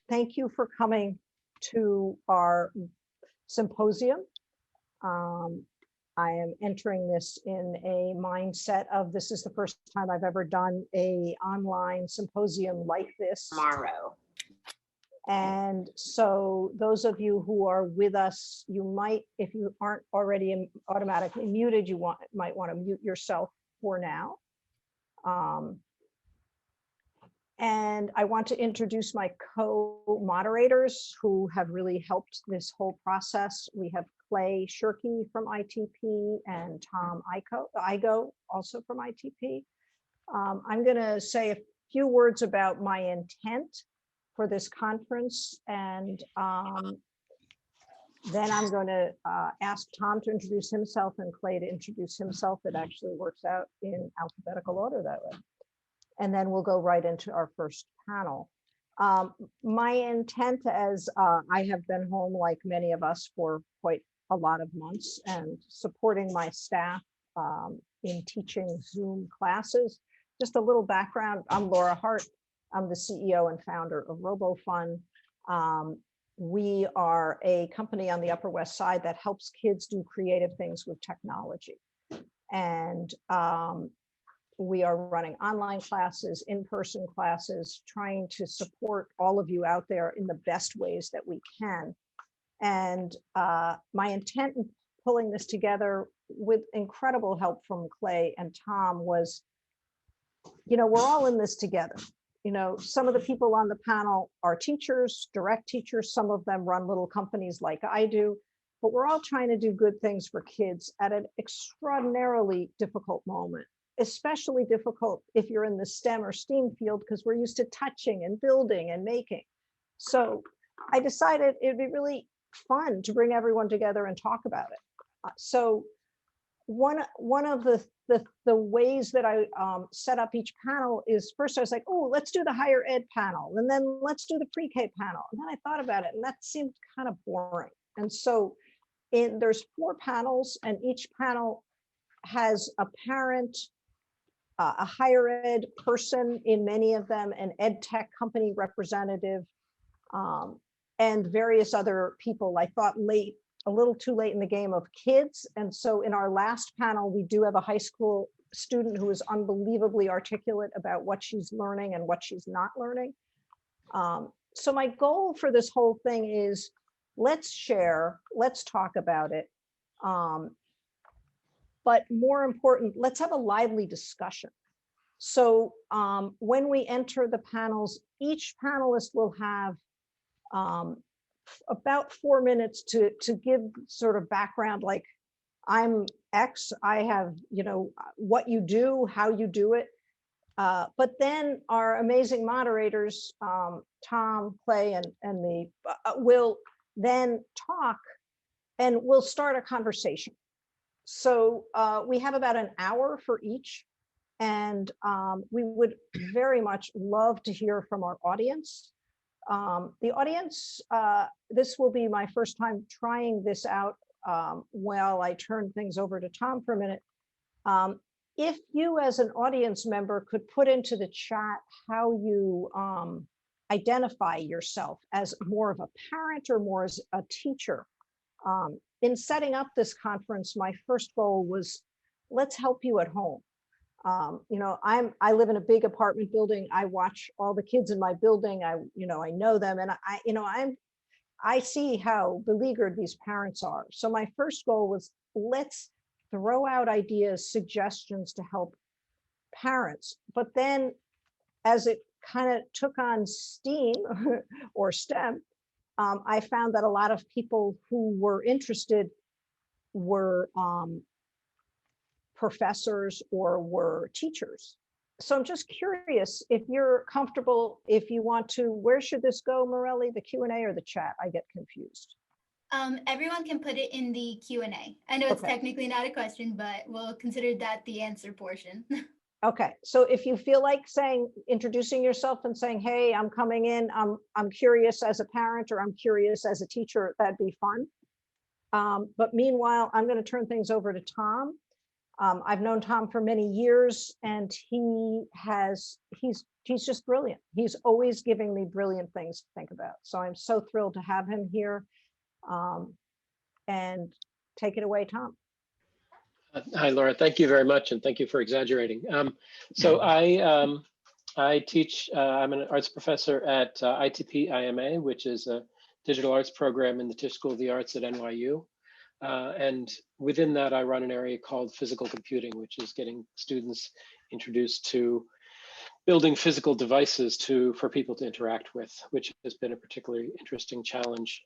thank you for coming to our symposium. I am entering this in a mindset of this is the first time I've ever done a online symposium like this. Tomorrow. And so those of you who are with us, you might, if you aren't already automatically muted, you might want to mute yourself for now. And I want to introduce my co-moderators who have really helped this whole process. We have Clay Shirky from ITP and Tom Igo also from ITP. I'm going to say a few words about my intent for this conference, and then I'm going to ask Tom to introduce himself and Clay to introduce himself. It actually works out in alphabetical order that way. And then we'll go right into our first panel. My intent, as I have been home like many of us for quite a lot of months and supporting my staff in teaching Zoom classes. Just a little background, I'm Laura Hart. I'm the CEO and founder of Robofun. We are a company on the Upper West Side that helps kids do creative things with technology. And we are running online classes, in-person classes, trying to support all of you out there in the best ways that we can. And my intent in pulling this together with incredible help from Clay and Tom was, we're all in this together. Some of the people on the panel are teachers, direct teachers. Some of them run little companies like I do, but we're all trying to do good things for kids at an extraordinarily difficult moment. Especially difficult if you're in the STEM or STEAM field, because we're used to touching and building and making. So I decided it'd be really fun to bring everyone together and talk about it. So one of the ways that I set up each panel is, first I was like, oh, let's do the higher ed panel, and then let's do the pre-K panel. And then I thought about it, and that seemed kind of boring. And so there's 4 panels, and each panel has a parent, a higher ed person in many of them, an ed tech company representative, and various other people. I thought a little too late in the game of kids. And so in our last panel, we do have a high school student who is unbelievably articulate about what she's learning and what she's not learning. So my goal for this whole thing is let's share, let's talk about it. But more important, let's have a lively discussion. So when we enter the panels, each panelist will have about 4 minutes to give sort of background, like I'm X, I have, what you do, how you do it. But then our amazing moderators, Tom, Clay, and me, will then talk and we'll start a conversation. So we have about an hour for each, and we would very much love to hear from our audience. The audience, this will be my first time trying this out while I turn things over to Tom for a minute. If you as an audience member could put into the chat how you identify yourself as more of a parent or more as a teacher. In setting up this conference, my first goal was, let's help you at home. I live in a big apartment building. I watch all the kids in my building. I know them, and I see how beleaguered these parents are. So my first goal was, let's throw out ideas, suggestions to help parents. But then as it kind of took on steam or STEM, I found that a lot of people who were interested were professors or were teachers. So I'm just curious if you're comfortable, if you want to, where should this go, Morelli, the Q&A or the chat? I get confused. Everyone can put it in the Q&A. I know it's technically not a question, but we'll consider that the answer portion. Okay, so if you feel like introducing yourself and saying, hey, I'm coming in, I'm curious as a parent, or I'm curious as a teacher, that'd be fun. But meanwhile, I'm going to turn things over to Tom. I've known Tom for many years, and he's just brilliant. He's always giving me brilliant things to think about. So I'm so thrilled to have him here. And take it away, Tom. Hi, Laura. Thank you very much, and thank you for exaggerating. So I teach. I'm an arts professor at ITP IMA, which is a digital arts program in the Tisch School of the Arts at NYU. And within that, I run an area called physical computing, which is getting students introduced to building physical devices for people to interact with, which has been a particularly interesting challenge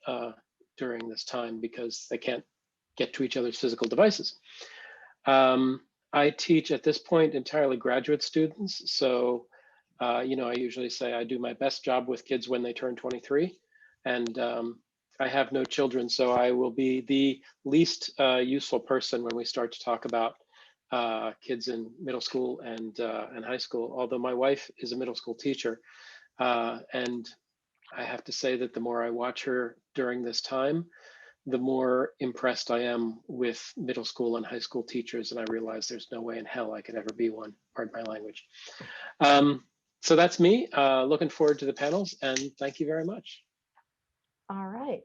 during this time because they can't get to each other's physical devices. I teach at this point entirely graduate students. So, I usually say I do my best job with kids when they turn 23. And I have no children, so I will be the least useful person when we start to talk about kids in middle school and high school, although my wife is a middle school teacher. And I have to say that the more I watch her during this time, the more impressed I am with middle school and high school teachers, and I realize there's no way in hell I could ever be one, pardon my language. So that's me, looking forward to the panels, and thank you very much. All right.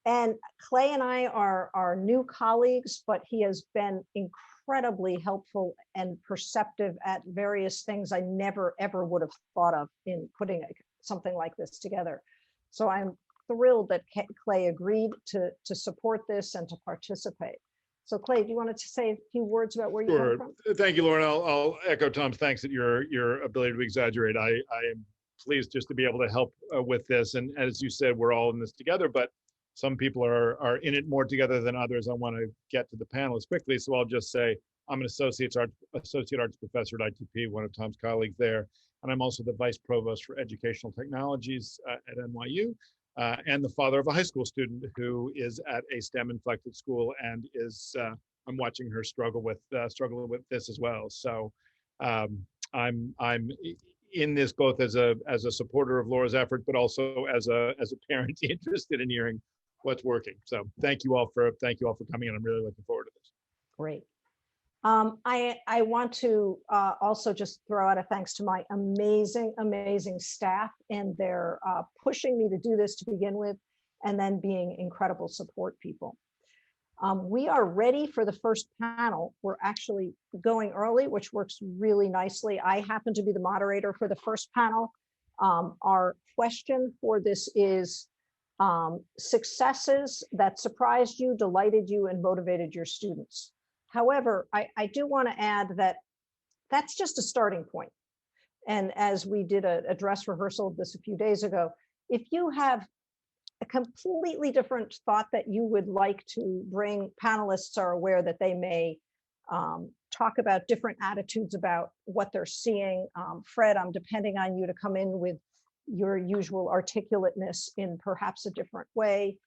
And Clay and I are new colleagues, but he has been incredibly helpful and perceptive at various things I never, ever would have thought of in putting something like this together. So I'm thrilled that Clay agreed to support this and to participate. So Clay, do you want to say a few words about where you come from? Thank you, Lauren. I'll echo Tom's thanks at your ability to exaggerate. I am pleased just to be able to help with this. And as you said, we're all in this together, but some people are in it more together than others. I want to get to the panel as quickly, so I'll just say I'm an associate arts professor at ITP, one of Tom's colleagues there, and I'm also the vice provost for educational technologies at NYU, and the father of a high school student who is at a STEM inflected school and is I'm watching her struggle with this as well. So I'm in this both as a supporter of Laura's effort, but also as a parent interested in hearing what's working. So thank you all for coming in. I'm really looking forward to this. Great. I want to also just throw out a thanks to my amazing staff and their pushing me to do this to begin with, and then being incredible support people. We are ready for the first panel. We're actually going early, which works really nicely. I happen to be the moderator for the first panel. Our question for this is successes that surprised you, delighted you, and motivated your students. However, I do want to add that that's just a starting point. And as we did a dress rehearsal of this a few days ago, if you have a completely different thought that you would like to bring, panelists are aware that they may talk about different attitudes about what they're seeing. Fred, I'm depending on you to come in with your usual articulateness in perhaps a different way.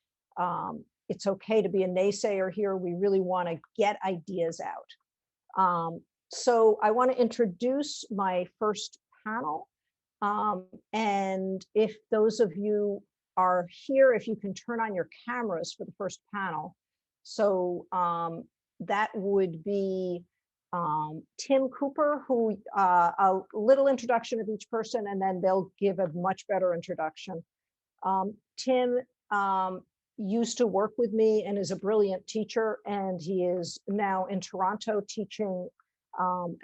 It's okay to be a naysayer here. We really want to get ideas out. So I want to introduce my first panel. And if those of you are here, if you can turn on your cameras for the first panel. So that would be Tim Cooper, who a little introduction of each person, and then they'll give a much better introduction. Tim used to work with me and is a brilliant teacher, and he is now in Toronto teaching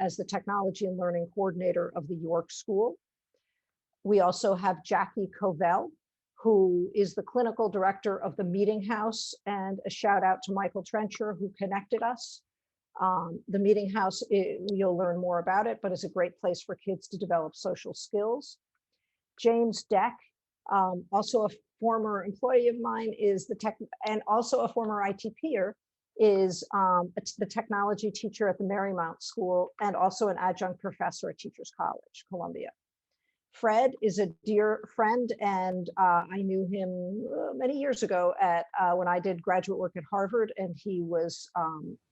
as the technology and learning coordinator of the York School. We also have Jackie Covell, who is the clinical director of the Meeting House, and a shout out to Michael Trencher, who connected us. The Meeting House, you'll learn more about it, but it's a great place for kids to develop social skills. James Deck, also a former employee of mine, is the tech, and also a former ITPer, is the technology teacher at the Marymount School, and also an adjunct professor at Teachers College, Columbia. Fred is a dear friend, and I knew him many years ago when I did graduate work at Harvard, and he was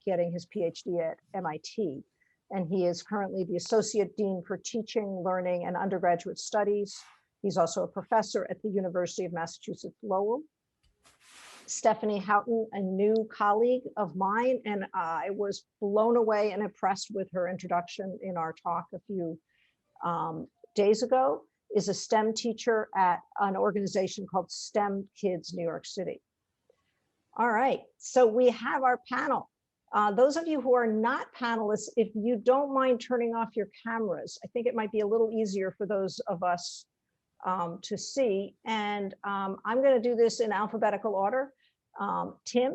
getting his PhD at MIT. And he is currently the Associate Dean for Teaching, Learning, and Undergraduate Studies. He's also a professor at the University of Massachusetts Lowell. Stephanie Haughton, a new colleague of mine, and I was blown away and impressed with her introduction in our talk a few days ago, is a STEM teacher at an organization called STEM Kids New York City. All right, so we have our panel. Those of you who are not panelists, if you don't mind turning off your cameras, I think it might be a little easier for those of us to see. And I'm going to do this in alphabetical order. Tim,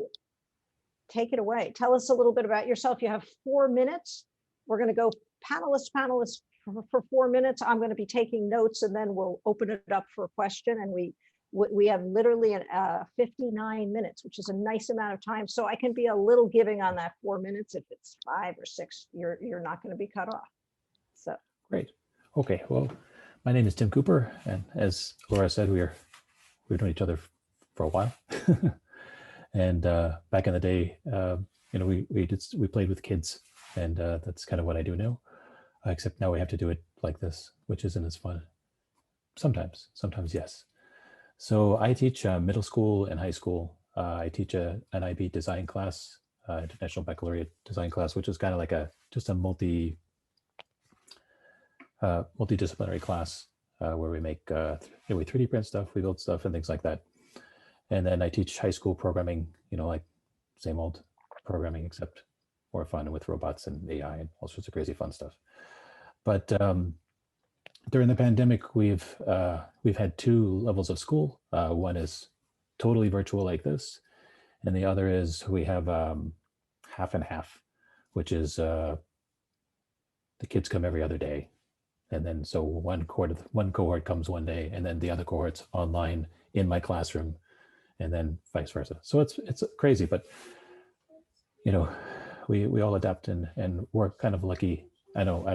take it away. Tell us a little bit about yourself. You have 4 minutes. We're going to go panelist for 4 minutes. I'm going to be taking notes, and then we'll open it up for a question. And we have literally 59 minutes, which is a nice amount of time. So I can be a little giving on that 4 minutes. If it's 5 or 6, you're not going to be cut off. So great. Okay. Well, my name is Tim Cooper, and as Laura said, we've known each other for a while. And back in the day, we played with kids, and that's kind of what I do now. Except now we have to do it like this, which isn't as fun. Sometimes yes. So I teach middle school and high school. I teach an IB design class, International Baccalaureate design class, which is kind of like just a multidisciplinary class where we make we 3D print stuff, we build stuff and things like that. And then I teach high school programming, like same old programming, except more fun with robots and AI and all sorts of crazy fun stuff. But during the pandemic, we've had 2 levels of school. One is totally virtual like this, and the other is we have half and half, which is the kids come every other day. And then so one cohort comes one day, and then the other cohort's online in my classroom, and then vice versa. So it's crazy, but we all adapt, and we're kind of lucky. I don't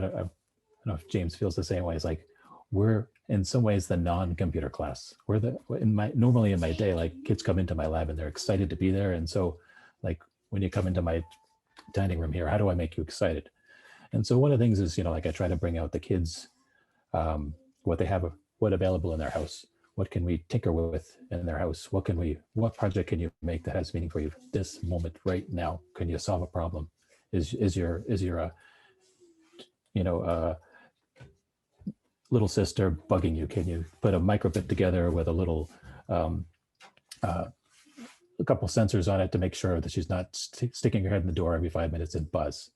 know if James feels the same way. It's like we're in some ways the non-computer class. Normally in my day, like kids come into my lab and they're excited to be there. And so like when you come into my dining room here, how do I make you excited? And so one of the things is, like I try to bring out the kids, what they have, what available in their house. What can we tinker with in their house? What project can you make that has meaning for you this moment right now? Can you solve a problem? Is your little sister bugging you? Can you put a microbit together with a little, a couple sensors on it to make sure that she's not sticking her head in the door every 5 minutes and buzz?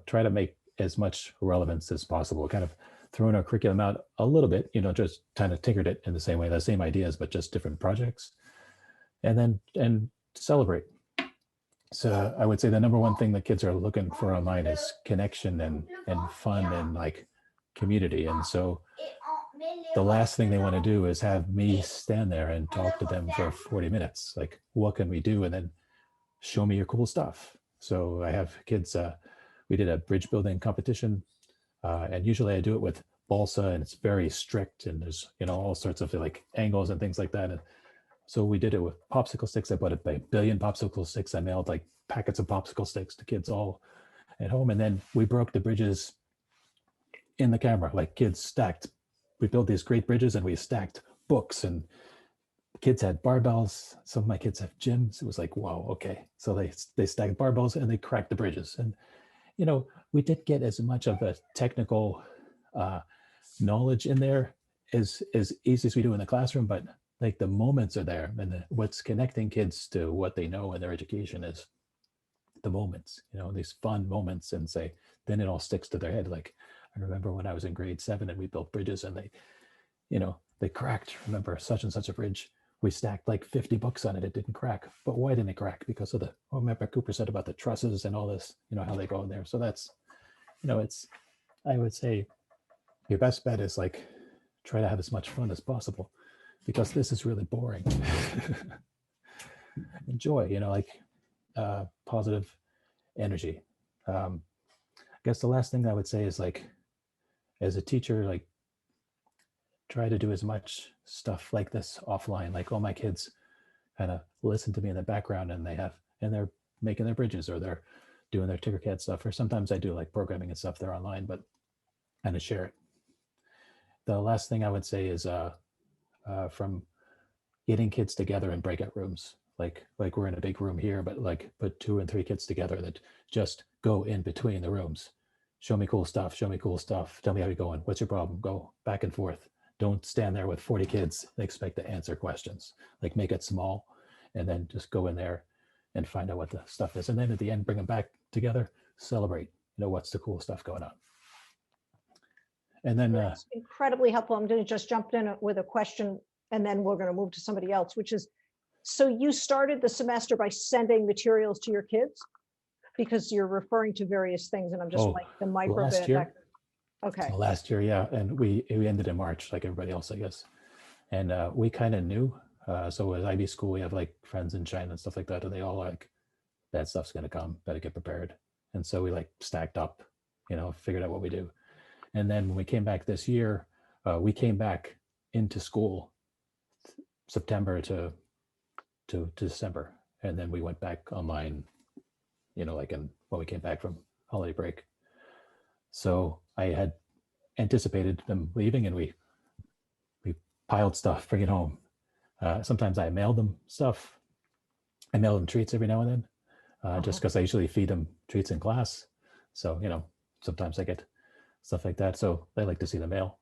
Try to make as much relevance as possible, kind of throwing our curriculum out a little bit, just kind of tinkered it in the same way, the same ideas, but just different projects, and celebrate. So I would say the number one thing that kids are looking for online is connection and fun and like community. And so the last thing they want to do is have me stand there and talk to them for 40 minutes. Like, what can we do? And then show me your cool stuff. So I have kids, we did a bridge building competition, and usually I do it with balsa, and it's very strict, and there's all sorts of like angles and things like that. And so we did it with popsicle sticks. I bought a billion popsicle sticks. I mailed like packets of popsicle sticks to kids all at home, and then we broke the bridges in the camera. Like kids stacked. We built these great bridges, and we stacked books, and kids had barbells. Some of my kids have gyms. It was like, wow, okay. So they stacked barbells and they cracked the bridges. And we didn't get as much of the technical knowledge in there as easy as we do in the classroom, but like the moments are there, and what's connecting kids to what they know in their education is the moments, these fun moments, and then it all sticks to their head. Like I remember when I was in grade 7 and we built bridges, and they cracked. Remember such and such a bridge, we stacked like 50 books on it. It didn't crack. But why didn't it crack? Because of remember Cooper said about the trusses and all this, how they go in there. So that's, I would say your best bet is like, try to have as much fun as possible, because this is really boring. Enjoy, positive energy. I guess the last thing I would say is like, as a teacher, like try to do as much stuff like this offline. Like all my kids kind of listen to me in the background, and they're making their bridges, or they're doing their Tinkercad stuff, or sometimes I do like programming and stuff. They're online, but kind of share it. The last thing I would say is from getting kids together in breakout rooms. like we're in a big room here, but like put 2 and 3 kids together that just go in between the rooms. Show me cool stuff. Show me cool stuff. Tell me how you're going. What's your problem? Go back and forth. Don't stand there with 40 kids and expect to answer questions. Like make it small and then just go in there and find out what the stuff is. And then at the end, bring them back together, celebrate, what's the cool stuff going on. And then That's incredibly helpful. I'm going to just jump in with a question and then we're going to move to somebody else, which is, so you started the semester by sending materials to your kids? Because you're referring to various things and I'm just like the micro last bit. year. Okay. So last year, yeah. And we ended in March, like everybody else, I guess. And we kind of knew. So at IB school, we have like friends in China and stuff like that. And they all like, that stuff's going to come, better get prepared. And so we like stacked up, figured out what we do. And then when we came back this year, we came back into school September to December. And then we went back online, like when we came back from holiday break. So I had anticipated them leaving and we piled stuff, bring it home. Sometimes I mailed them stuff. I mail them treats every now and then, just because I usually feed them treats in class. So, sometimes I get stuff like that. So they like to see the mail.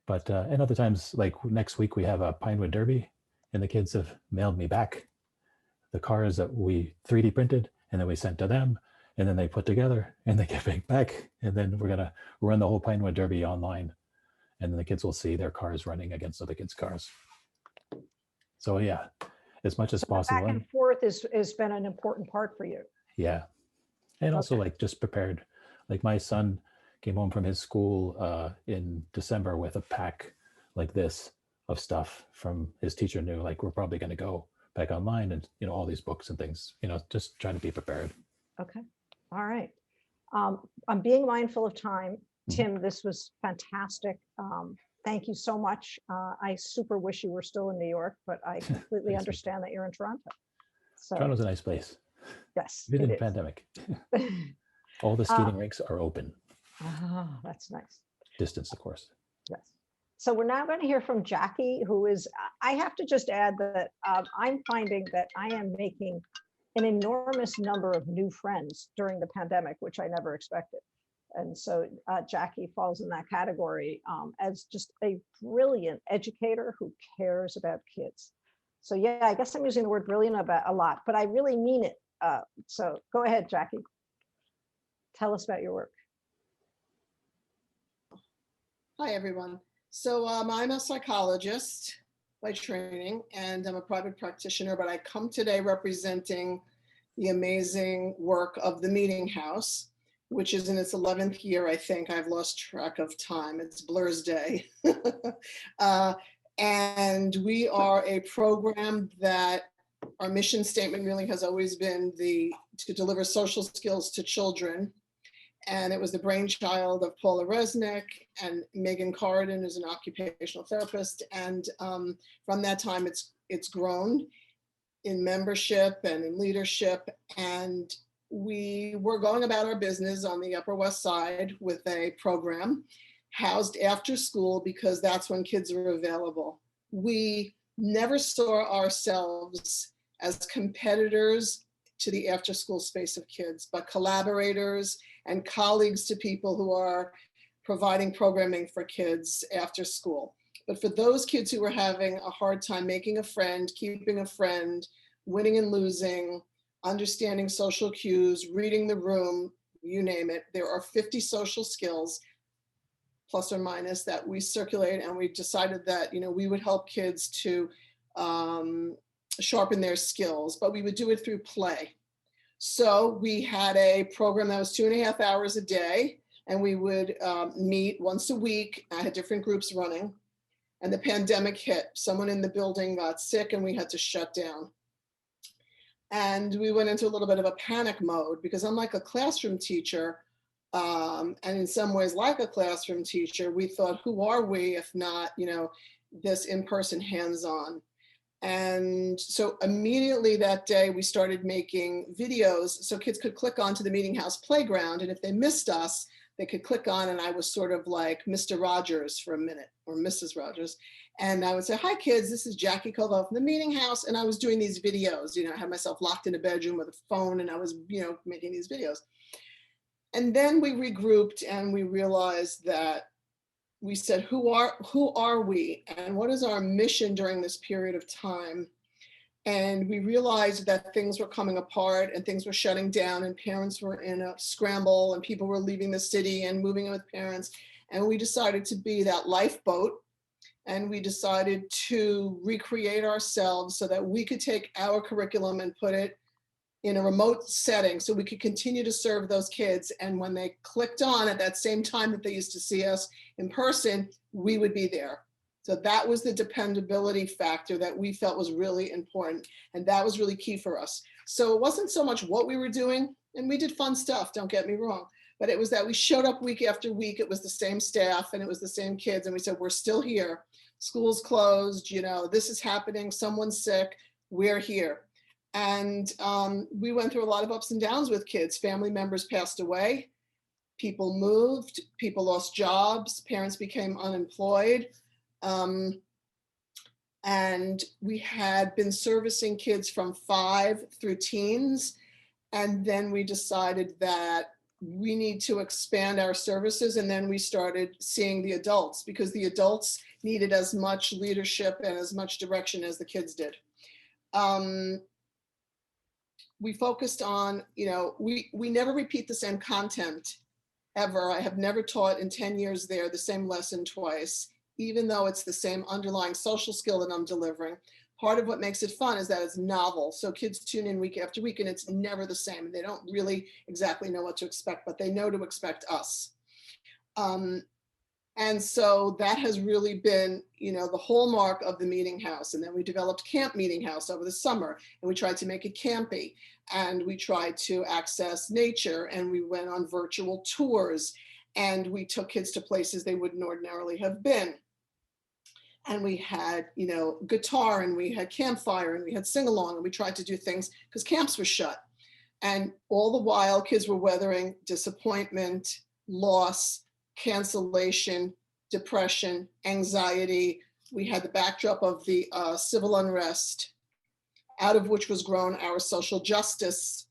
But and other times, like next week, we have a Pinewood Derby and the kids have mailed me back the cars that we 3D printed and then we sent to them. And then they put together and they get back. And then we're going to run the whole Pinewood Derby online. And then the kids will see their cars running against other kids' cars. So yeah, as much as possible. Back and forth has been an important part for you. Yeah. And also like just prepared. Like my son came home from his school in December with a pack like this of stuff from his teacher knew like we're probably going to go back online and all these books and things, just trying to be prepared. Okay. All right. I'm being mindful of time. Tim, this was fantastic. Thank you so much. I super wish you were still in New York, but I completely understand that you're in Toronto. So Toronto's a nice place. yes, Even in it the is. pandemic. All the skating rinks are open. Oh, that's nice. Distance, of course. Yes. So we're now going to hear from Jackie, who is, I have to just add that I'm finding that I am making an enormous number of new friends during the pandemic, which I never expected. And so Jackie falls in that category as just a brilliant educator who cares about kids. So yeah, I guess I'm using the word brilliant about a lot, but I really mean it. So go ahead, Jackie. Tell us about your work. Hi, everyone. So I'm a psychologist by training, and I'm a private practitioner, but I come today representing the amazing work of the Meeting House, which is in its 11th year, I think. I've lost track of time. It's Blur's Day. And we are a program that our mission statement really has always been to deliver social skills to children. And it was the brainchild of Paula Resnick and Megan Carden, who's an occupational therapist. And from that time, it's grown in membership and in leadership. And we were going about our business on the Upper West Side with a program housed after school because that's when kids are available. We never saw ourselves as competitors to the after school space of kids, but collaborators and colleagues to people who are providing programming for kids after school. But for those kids who were having a hard time making a friend, keeping a friend, winning and losing, understanding social cues, reading the room, you name it, there are 50 social skills, plus or minus, that we circulate, and we decided that we would help kids to sharpen their skills, but we would do it through play. So we had a program that was 2.5 hours a day, and we would meet once a week. I had different groups running, and the pandemic hit. Someone in the building got sick, and we had to shut down. And we went into a little bit of a panic mode because unlike a classroom teacher, and in some ways like a classroom teacher, we thought, who are we if not, this in-person hands-on? And so immediately that day, we started making videos so kids could click onto the Meeting House playground. And if they missed us, they could click on, and I was sort of like Mr. Rogers for a minute, or Mrs. Rogers. And I would say, hi kids, this is Jackie Caldwell from the Meeting House. And I was doing these videos, you know, I had myself locked in a bedroom with a phone, and I was, you know, making these videos. And then we regrouped, and we realized that we said, who are we, and what is our mission during this period of time? And we realized that things were coming apart, and things were shutting down, and parents were in a scramble, and people were leaving the city and moving in with parents. And we decided to be that lifeboat, and we decided to recreate ourselves so that we could take our curriculum and put it in a remote setting so we could continue to serve those kids. And when they clicked on at that same time that they used to see us in person, we would be there. So that was the dependability factor that we felt was really important. And that was really key for us. So it wasn't so much what we were doing, and we did fun stuff, don't get me wrong, but it was that we showed up week after week. It was the same staff, and it was the same kids. And we said, we're still here. School's closed, you know, this is happening, someone's sick, we're here. And we went through a lot of ups and downs with kids. Family members passed away, people moved, people lost jobs, parents became unemployed. And we had been servicing kids from 5 through teens. And then we decided that we need to expand our services. And then we started seeing the adults, because the adults needed as much leadership and as much direction as the kids did. We focused on, you know, we never repeat the same content ever. I have never taught in 10 years there the same lesson twice, even though it's the same underlying social skill that I'm delivering. Part of what makes it fun is that it's novel. So kids tune in week after week, and it's never the same. They don't really exactly know what to expect, but they know to expect us. And so that has really been, you know, the hallmark of the Meeting House. And then we developed Camp Meeting House over the summer, and we tried to make it campy, and we tried to access nature, and we went on virtual tours, and we took kids to places they wouldn't ordinarily have been. And we had, you know, guitar, and we had campfire, and we had sing-along, and we tried to do things because camps were shut. And all the while kids were weathering disappointment, loss, cancellation, depression, anxiety. We had the backdrop of the civil unrest, out of which was grown our social justice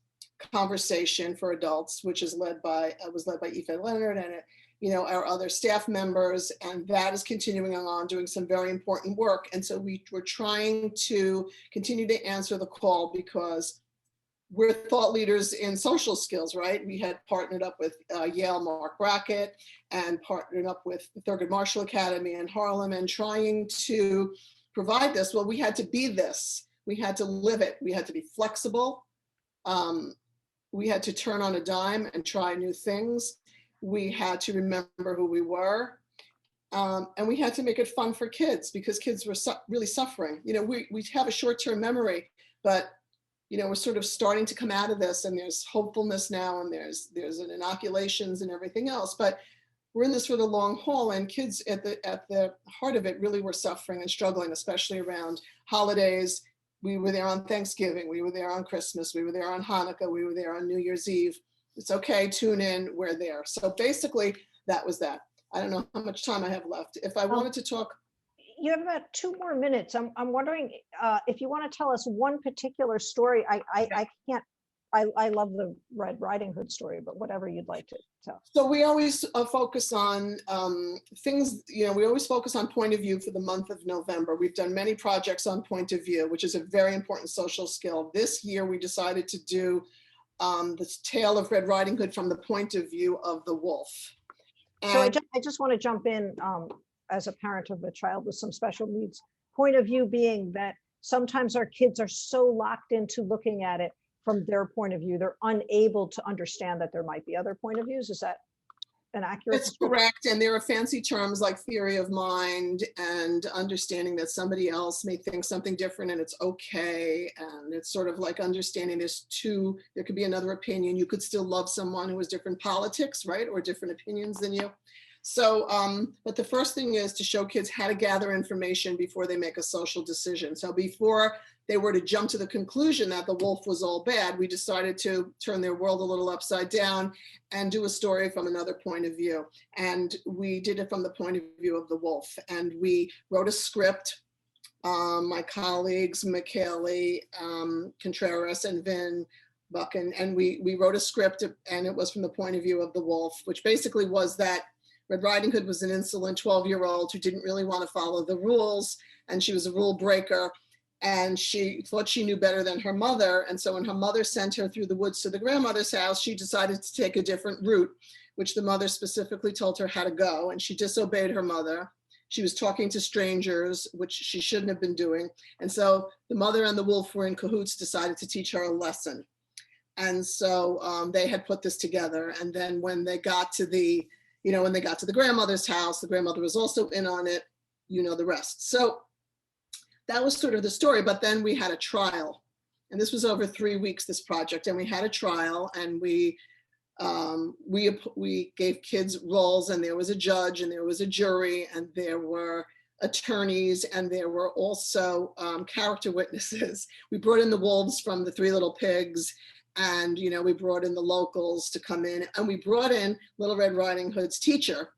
conversation for adults, which is was led by Yvonne Leonard and, you know, our other staff members, and that is continuing on, doing some very important work. And so we were trying to continue to answer the call, because we're thought leaders in social skills, right? We had partnered up with Yale Mark Brackett, and partnered up with the Thurgood Marshall Academy in Harlem, and trying to provide this. Well, we had to be this. We had to live it. We had to be flexible. We had to turn on a dime and try new things. We had to remember who we were. And we had to make it fun for kids, because kids were really suffering. You know, we have a short-term memory, but you know, we're sort of starting to come out of this, and there's hopefulness now, and there's an inoculations and everything else, but we're in this for the long haul, and kids at the heart of it really were suffering and struggling, especially around holidays. We were there on Thanksgiving, we were there on Christmas, we were there on Hanukkah, we were there on New Year's Eve. It's okay, tune in, we're there. So basically that was that. I don't know how much time I have left. If I wanted to talk. You have about 2 more minutes. I'm wondering if you want to tell us one particular story. I can't. I love the Red Riding Hood story, but whatever you'd like to tell. So we always focus on things. You know, we always focus on point of view for the month of November. We've done many projects on point of view, which is a very important social skill. This year we decided to do the tale of Red Riding Hood from the point of view of the wolf. And So I just want to jump in. As a parent of a child with some special needs, point of view being that sometimes our kids are so locked into looking at it from their point of view, they're unable to understand that there might be other point of views. Is that an accurate That's description? correct. And there are fancy terms like theory of mind and understanding that somebody else may think something different and it's okay. And it's sort of like understanding there could be another opinion. You could still love someone who has different politics, right? Or different opinions than you. So, but the first thing is to show kids how to gather information before they make a social decision. So before they were to jump to the conclusion that the wolf was all bad, we decided to turn their world a little upside down and do a story from another point of view. And we did it from the point of view of the wolf. And we wrote a script. My colleagues, McKaylee, Contreras, and Vin Buchan, and we wrote a script, and it was from the point of view of the wolf, which basically was that Red Riding Hood was an insolent 12-year-old who didn't really want to follow the rules, and she was a rule breaker, and she thought she knew better than her mother. And so when her mother sent her through the woods to the grandmother's house, she decided to take a different route, which the mother specifically told her how to go, and she disobeyed her mother. She was talking to strangers, which she shouldn't have been doing. And so the mother and the wolf were in cahoots, decided to teach her a lesson. And so they had put this together. And then when they got to the grandmother's house, the grandmother was also in on it, you know the rest. So that was sort of the story. But then we had a trial, and this was over 3 weeks, this project. And we had a trial, and we gave kids roles, and there was a judge, and there was a jury, and there were attorneys, and there were also character witnesses. We brought in the wolves from the Three Little Pigs, and we brought in the locals to come in, and we brought in Little Red Riding Hood's teacher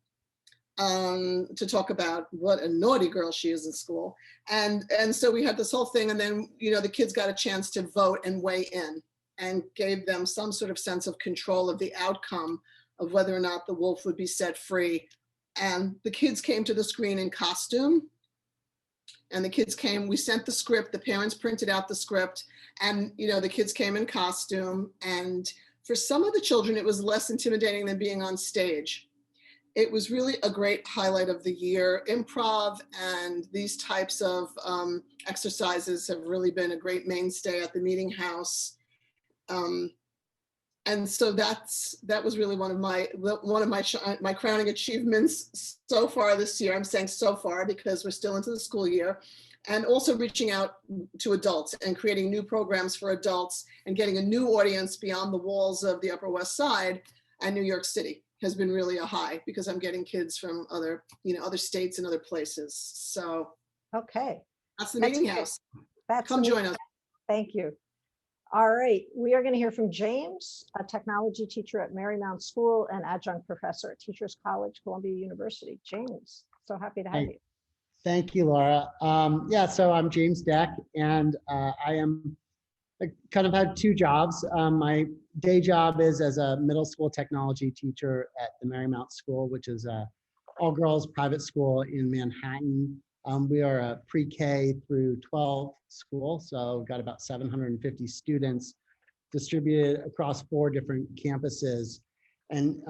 to talk about what a naughty girl she is in school. And so we had this whole thing, and then the kids got a chance to vote and weigh in, and gave them some sort of sense of control of the outcome of whether or not the wolf would be set free. And the kids came to the screen in costume, and the kids came, we sent the script, the parents printed out the script, and the kids came in costume. And for some of the children, it was less intimidating than being on stage. It was really a great highlight of the year. Improv and these types of exercises have really been a great mainstay at the Meeting House. And so that was really one of my crowning achievements so far this year. I'm saying so far because we're still into the school year, and also reaching out to adults and creating new programs for adults and getting a new audience beyond the walls of the Upper West Side and New York City has been really a high, because I'm getting kids from other states and other places. So Okay. that's the Meeting great. House. Come join us. Thank you. All right, we are going to hear from James, a technology teacher at Marymount School and adjunct professor at Teachers College, Columbia University. James, so happy to have you. Thank you, Laura. So I'm James Deck, and I kind of had two jobs. My day job is as a middle school technology teacher at the Marymount School, which is a all-girls private school in Manhattan. We are a pre-K through 12 school, so we've got about 750 students distributed across 4 different campuses. And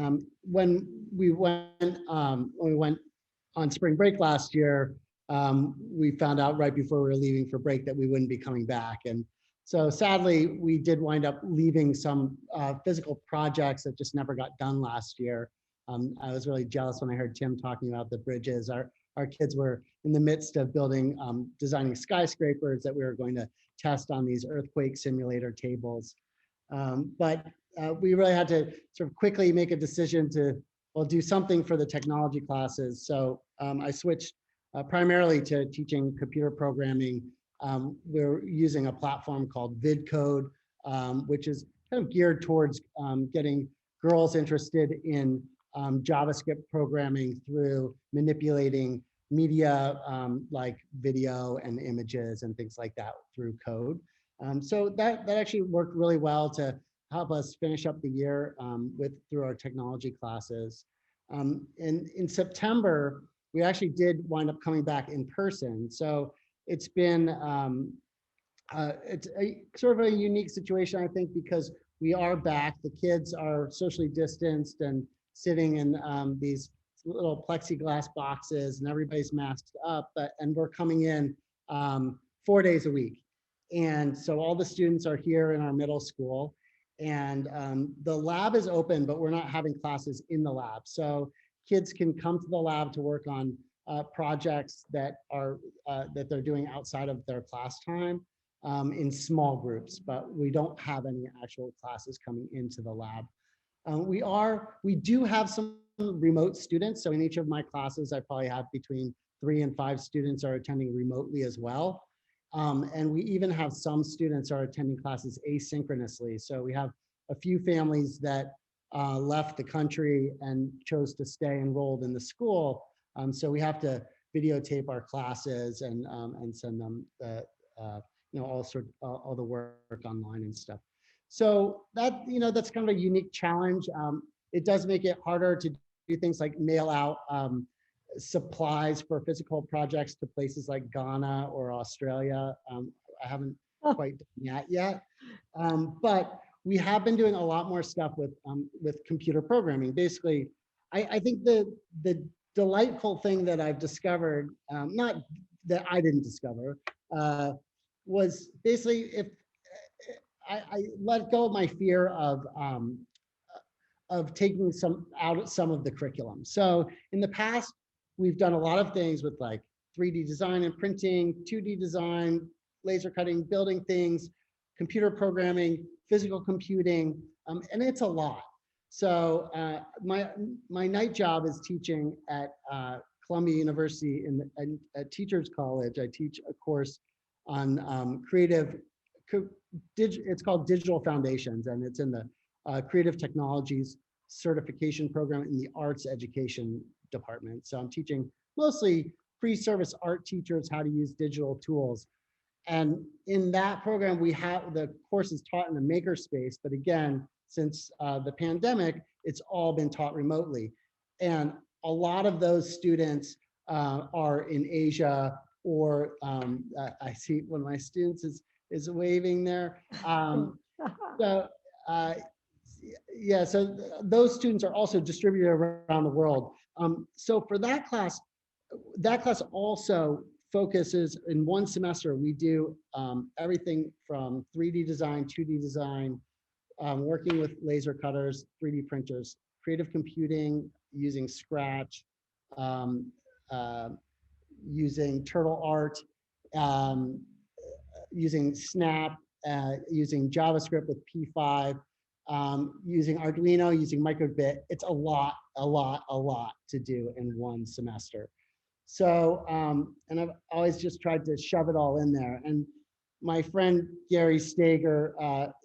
when we went on spring break last year, we found out right before we were leaving for break that we wouldn't be coming back. And so sadly, we did wind up leaving some physical projects that just never got done last year. I was really jealous when I heard Tim talking about the bridges. Our kids were in the midst of designing skyscrapers that we were going to test on these earthquake simulator tables. But we really had to sort of quickly make a decision to, do something for the technology classes. So I switched primarily to teaching computer programming. We're using a platform called VidCode, which is kind of geared towards getting girls interested in JavaScript programming through manipulating media like video and images and things like that through code. So that actually worked really well to help us finish up the year through our technology classes. And in September, we actually did wind up coming back in person. So it's been it's a sort of a unique situation, I think, because we are back. The kids are socially distanced and sitting in these little plexiglass boxes, and everybody's masked up, and we're coming in 4 days a week. And so all the students are here in our middle school, and the lab is open, but we're not having classes in the lab. So kids can come to the lab to work on projects that they're doing outside of their class time in small groups, but we don't have any actual classes coming into the lab. We do have some remote students. So in each of my classes, I probably have between 3 and 5 students are attending remotely as well. And we even have some students are attending classes asynchronously. So we have a few families that left the country and chose to stay enrolled in the school. So we have to videotape our classes and send them the all the work online and stuff. So that that's kind of a unique challenge. It does make it harder to do things like mail out supplies for physical projects to places like Ghana or Australia. I haven't quite done that yet, but we have been doing a lot more stuff with computer programming. Basically, I think the delightful thing that I've discovered, not that I didn't discover, was basically if I let go of my fear of taking some of the curriculum. So in the past, we've done a lot of things with like 3D design and printing, 2D design, laser cutting, building things, computer programming, physical computing, and it's a lot. So my night job is teaching at Columbia University in a teacher's college. I teach a course on it's called Digital Foundations, and it's in the Creative Technologies certification program in the arts education department. So I'm teaching mostly pre-service art teachers how to use digital tools. And in that program, we have the course is taught in a makerspace, but again, since the pandemic, it's all been taught remotely. And a lot of those students are in Asia, or I see one of my students is waving there. Yeah, so those students are also distributed around the world. So for that class also focuses in one semester. We do everything from 3D design, 2D design, working with laser cutters, 3D printers, creative computing, using Scratch, using Turtle Art, using Snap, using JavaScript with P5, using Arduino, using microbit. It's a lot to do in one semester. So, and I've always just tried to shove it all in there. And my friend Gary Stager,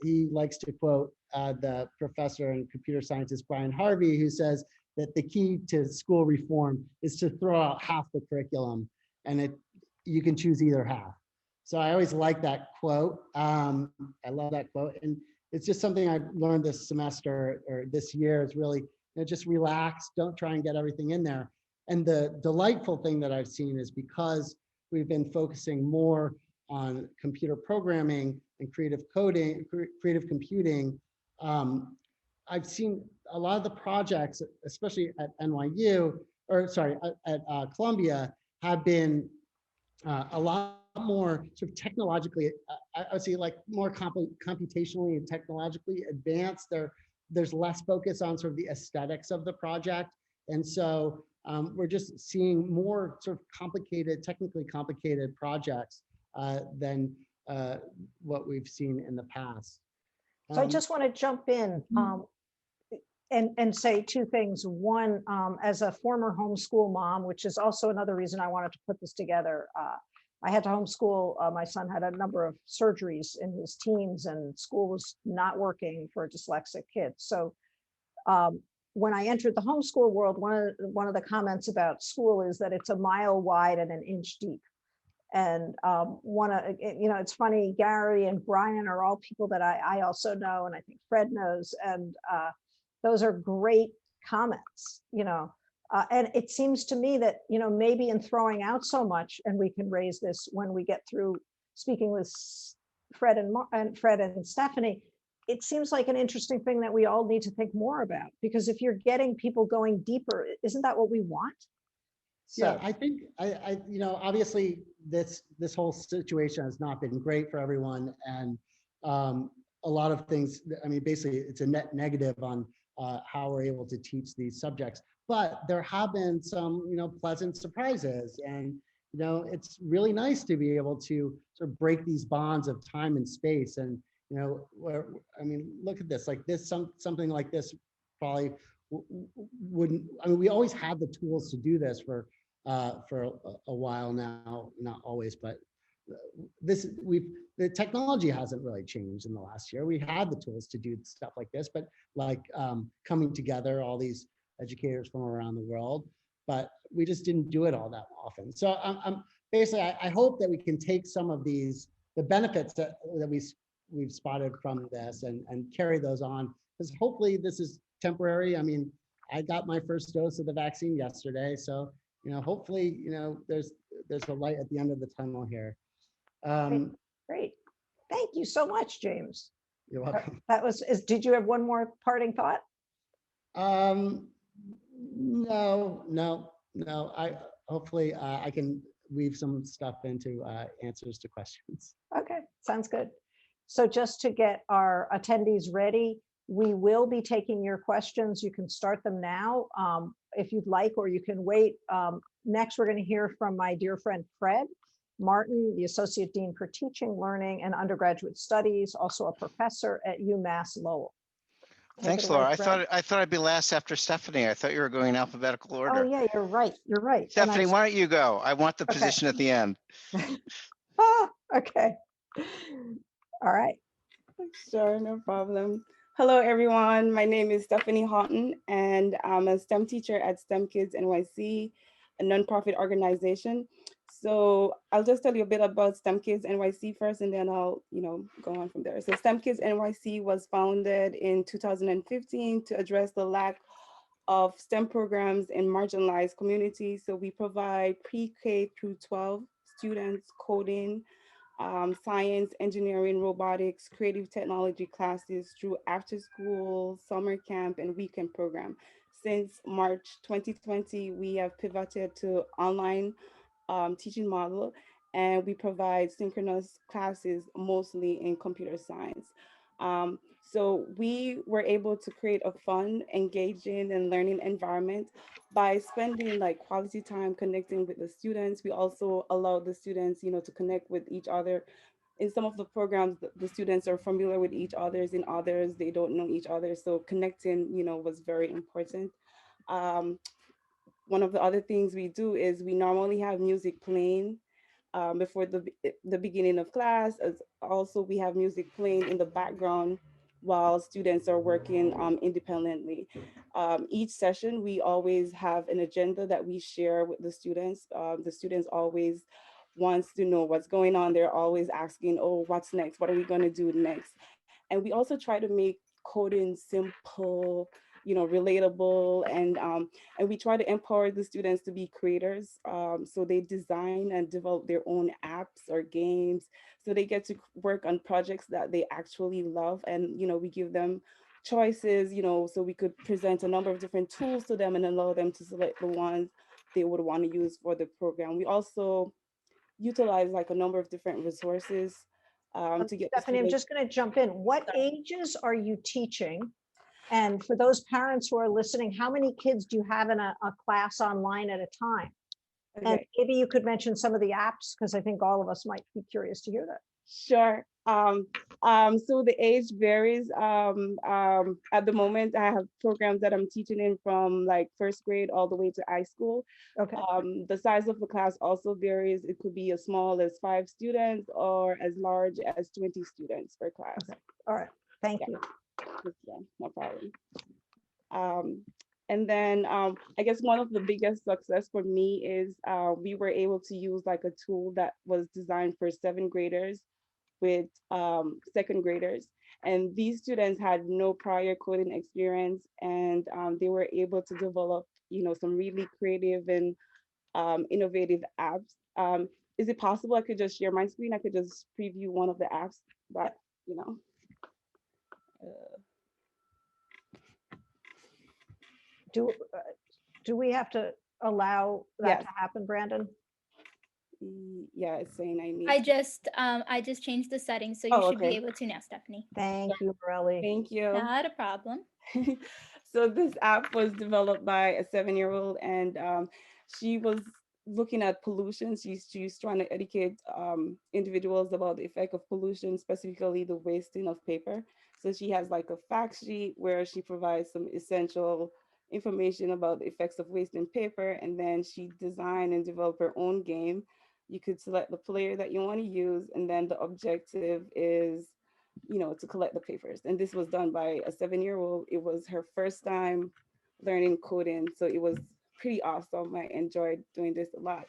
he likes to quote the professor and computer scientist Brian Harvey, who says that the key to school reform is to throw out half the curriculum, and you can choose either half. So I always like that quote. I love that quote, and it's just something I've learned this semester or this year is really just relax, don't try and get everything in there. And the delightful thing that I've seen is because we've been focusing more on computer programming and creative coding, creative computing, I've seen a lot of the projects, especially at NYU, or sorry, at Columbia, have been a lot more sort of technologically, I would say like more computationally and technologically advanced. There's less focus on sort of the aesthetics of the project. And so we're just seeing more sort of complicated, technically complicated projects than what we've seen in the past. So I just want to jump in and say two things. One, as a former homeschool mom, which is also another reason I wanted to put this together. I had to homeschool. My son had a number of surgeries in his teens, and school was not working for a dyslexic kid. So when I entered the homeschool world, one of the comments about school is that it's a mile wide and an inch deep. And it's funny, Gary and Brian are all people that I also know, and I think Fred knows, and those are great comments, and it seems to me that, maybe in throwing out so much, and we can raise this when we get through speaking with Fred and Stephanie, it seems like an interesting thing that we all need to think more about, because if you're getting people going deeper, isn't that what we want? So. Yeah, I think obviously this whole situation has not been great for everyone, and a lot of things. I mean, basically, it's a net negative on how we're able to teach these subjects. But there have been some, pleasant surprises, and it's really nice to be able to sort of break these bonds of time and space. And look at this, like this, something like this probably wouldn't, I mean, we always had the tools to do this for a while now, not always, but the technology hasn't really changed in the last year. We had the tools to do stuff like this, but like coming together, all these educators from around the world, but we just didn't do it all that often. So I'm basically, I hope that we can take some of the benefits that we've spotted from this and carry those on, because hopefully this is temporary. I mean, I got my first dose of the vaccine yesterday, so hopefully there's a light at the end of the tunnel here. Great. Thank you so much, James. You're welcome. Did you have one more parting thought? No. Hopefully I can weave some stuff into answers to questions. Okay, sounds good. So just to get our attendees ready, we will be taking your questions. You can start them now if you'd like, or you can wait. Next, we're going to hear from my dear friend Fred Martin, the Associate Dean for Teaching, Learning, and Undergraduate Studies, also a professor at UMass Lowell. Thanks, Laura. I thought I'd be last after Stephanie. I thought you were going in alphabetical order. Oh yeah, you're right. You're right. Stephanie, why don't you go? I want the position at the end. Okay. All right. Sure, no problem. Hello, everyone. My name is Stephanie Haughton, and I'm a STEM teacher at STEM Kids NYC, a nonprofit organization. So I'll just tell you a bit about STEM Kids NYC first, and then I'll, go on from there. So STEM Kids NYC was founded in 2015 to address the lack of STEM programs in marginalized communities. So we provide pre-K through 12 students coding, science, engineering, robotics, creative technology classes through after school, summer camp, and weekend program. Since March 2020, we have pivoted to online teaching model, and we provide synchronous classes mostly in computer science. So we were able to create a fun, engaging, and learning environment by spending quality time connecting with the students. We also allow the students, to connect with each other. In some of the programs, the students are familiar with each other's. In others, they don't know each other. So connecting, was very important. One of the other things we do is we normally have music playing before the beginning of class. As also, we have music playing in the background while students are working independently. Each session, we always have an agenda that we share with the students. The students always wants to know what's going on. They're always asking, oh, what's next? What are we going to do next? And we also try to make coding simple, relatable, and we try to empower the students to be creators. So they design and develop their own apps or games. So they get to work on projects that they actually love. And, we give them choices, so we could present a number of different tools to them and allow them to select the ones they would want to use for the program. We also utilize a number of different resources to get Stephanie, I'm just going to jump in. What ages are you teaching? And for those parents who are listening, how many kids do you have in a class online at a time? Okay. And maybe you could mention some of the apps, because I think all of us might be curious to hear that. Sure. So the age varies. At the moment, I have programs that I'm teaching in from first grade all the way to high school. Okay. The size of the class also varies. It could be as small as 5 students or as large as 20 students per class. Okay. All right. Thank you. Yeah, no problem. And then I guess one of the biggest success for me is we were able to use a tool that was designed for 7th graders with 2nd graders. And these students had no prior coding experience, and they were able to develop, some really creative and innovative apps. Is it possible I could just share my screen? I could just preview one of the apps, but, Do we have to allow that to happen, Brandon? Yeah, it's saying I need. I just changed the settings, so you should be able to now, Stephanie. Thank you, Morelli. Thank you. Not a problem. So this app was developed by a 7-year-old, and she was looking at pollution. She's trying to educate individuals about the effect of pollution, specifically the wasting of paper. So she has a fact sheet where she provides some essential information about the effects of wasting paper, and then she designed and developed her own game. You could select the player that you want to use, and then the objective is, to collect the papers. And this was done by a 7-year-old. It was her first time learning coding, so it was pretty awesome. I enjoyed doing this a lot.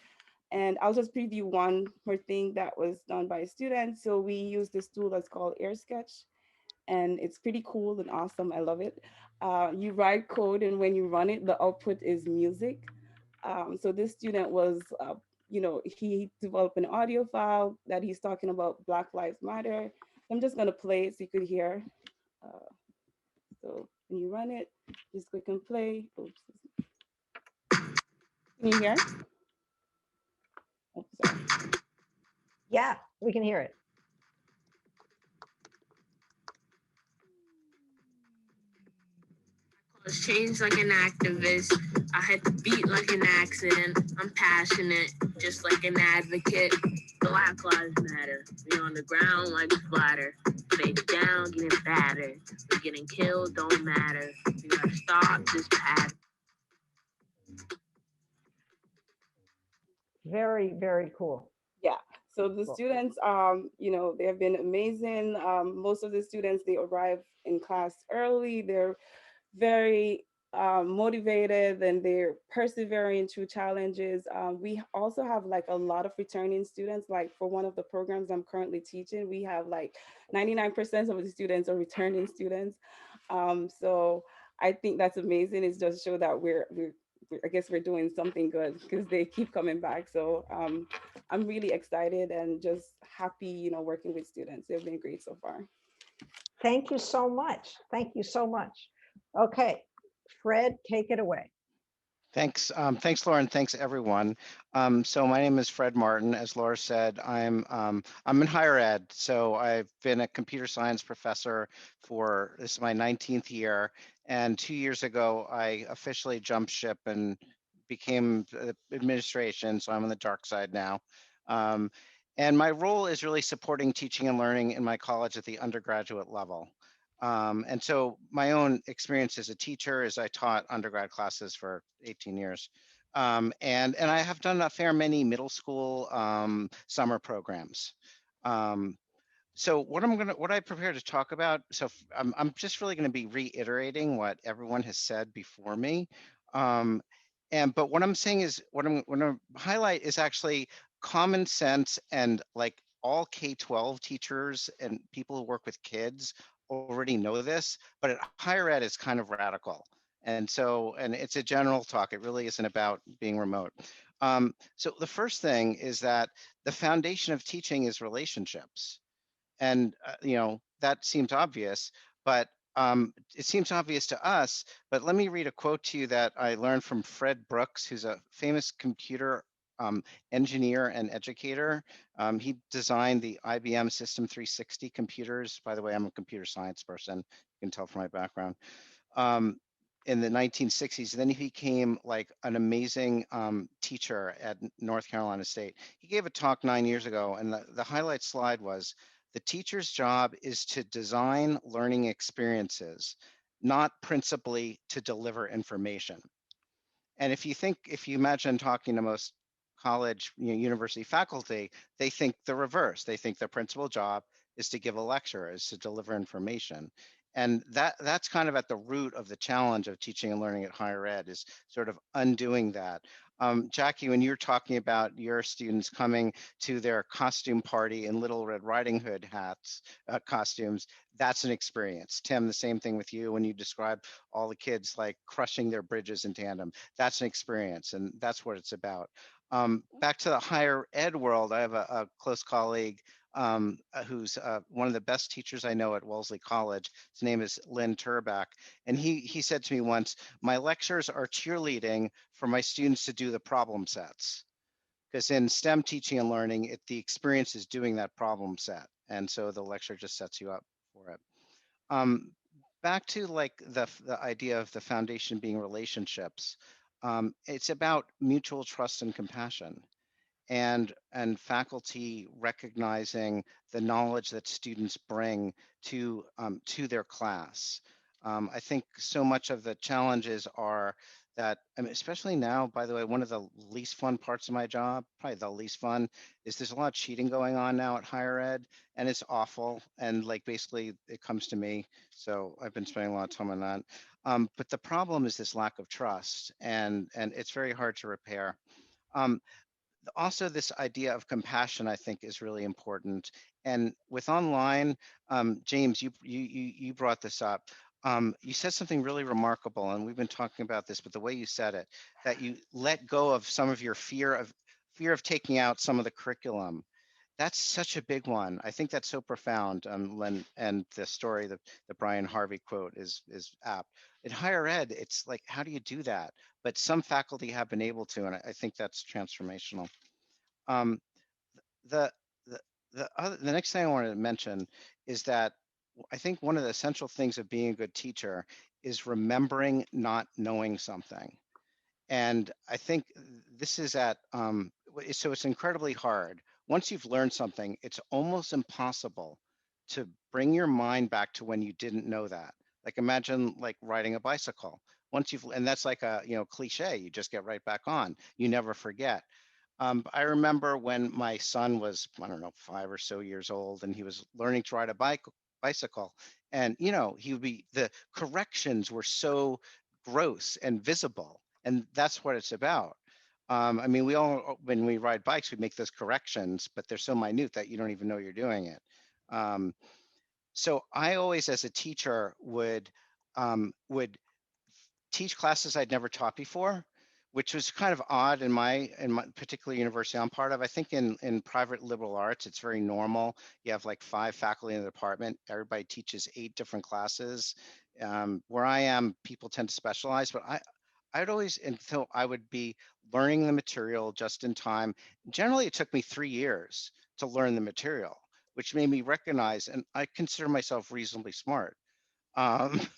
And I'll just preview one more thing that was done by a student. So we use this tool that's called Air Sketch, and it's pretty cool and awesome. I love it. You write code, and when you run it, the output is music. So this student was, he developed an audio file that he's talking about Black Lives Matter. I'm just gonna play it so you could hear. So when you run it, just click and play. Oops. Can you hear? Oh, sorry. Yeah, we can hear it. Change like an activist. I had to beat like an accident. I'm passionate, just like an advocate. Black lives matter. We on the ground like splatter. Face down, getting battered. We getting killed, don't matter. We gotta stop this pattern. Very, very cool. Yeah. So the Cool. students, they have been amazing. Most of the students, they arrive in class early. They're very motivated, and they're persevering through challenges. We also have like a lot of returning students. Like for one of the programs I'm currently teaching, we have like 99% of the students are returning students. So I think that's amazing. It just show that I guess we're doing something good because they keep coming back. So I'm really excited and just happy, working with students. They've been great so far. Thank you so much. Thank you so much. Okay, Fred, take it away. Thanks. Thanks, Laura, and thanks everyone. So my name is Fred Martin. As Laura said, I'm in higher ed. So I've been a computer science professor this is my 19th year. And 2 years ago, I officially jumped ship and became administration. So I'm on the dark side now. And my role is really supporting teaching and learning in my college at the undergraduate level. And so my own experience as a teacher is I taught undergrad classes for 18 years. And I have done a fair many middle school summer programs. So what I prepared to talk about, so I'm just really going to be reiterating what everyone has said before me. But what I'm saying is, what I'm going to highlight is actually common sense, and like all K-12 teachers and people who work with kids already know this, but at higher ed it's kind of radical. And it's a general talk. It really isn't about being remote. So the first thing is that the foundation of teaching is relationships. And, that seems obvious, but it seems obvious to us. But let me read a quote to you that I learned from Fred Brooks, who's a famous computer engineer and educator. He designed the IBM System 360 computers. By the way, I'm a computer science person. You can tell from my background. In the 1960s, then he became like an amazing teacher at North Carolina State. He gave a talk 9 years ago, and the highlight slide was, the teacher's job is to design learning experiences, not principally to deliver information. And if you imagine talking to most college, university faculty, they think the reverse. They think their principal job is to give a lecture, is to deliver information. And that's kind of at the root of the challenge of teaching and learning at higher ed, is sort of undoing that. Jackie, when you're talking about your students coming to their costume party in Little Red Riding Hood hats, costumes, that's an experience. Tim, the same thing with you when you describe all the kids like crushing their bridges in tandem. That's an experience, and that's what it's about. Back to the higher ed world, I have a close colleague who's one of the best teachers I know at Wellesley College. His name is Lynn Turback. And he said to me once, my lectures are cheerleading for my students to do the problem sets. Because in STEM teaching and learning, the experience is doing that problem set. And so the lecture just sets you up for it. Back to like the idea of the foundation being relationships. It's about mutual trust and compassion. And faculty recognizing the knowledge that students bring to their class. I think so much of the challenges are that, I mean, especially now, by the way, one of the least fun parts of my job, probably the least fun, is there's a lot of cheating going on now at higher ed, and it's awful. And like basically it comes to me. So I've been spending a lot of time on that. But the problem is this lack of trust, and it's very hard to repair. Um, Also, this idea of compassion, I think, is really important. And with online, James, you brought this up. You said something really remarkable, and we've been talking about this, but the way you said it, that you let go of some of your fear of taking out some of the curriculum. That's such a big one. I think that's so profound. And the story, the Brian Harvey quote is apt. In higher ed, it's like, how do you do that? But some faculty have been able to, and I think that's transformational. Um, the the next thing I wanted to mention is that I think one of the essential things of being a good teacher is remembering not knowing something. And I think this is so it's incredibly hard. Once you've learned something, it's almost impossible to bring your mind back to when you didn't know that. Like imagine like riding a bicycle. And that's like a, cliche, you just get right back on. You never forget. I remember when my son was, I don't know, 5 or so years old, and he was learning to ride a bicycle. And, the corrections were so gross and visible. And that's what it's about. I mean, we all, when we ride bikes, we make those corrections, but they're so minute that you don't even know you're doing it. So I always, as a teacher, would teach classes I'd never taught before, which was kind of odd in my particular university I'm part of. I think in private liberal arts, it's very normal. You have like 5 faculty in the department. Everybody teaches 8 different classes. Where I am, people tend to specialize, but I'd always, until I would be learning the material just in time. Generally, it took me 3 years to learn the material, which made me recognize, and I consider myself reasonably smart. And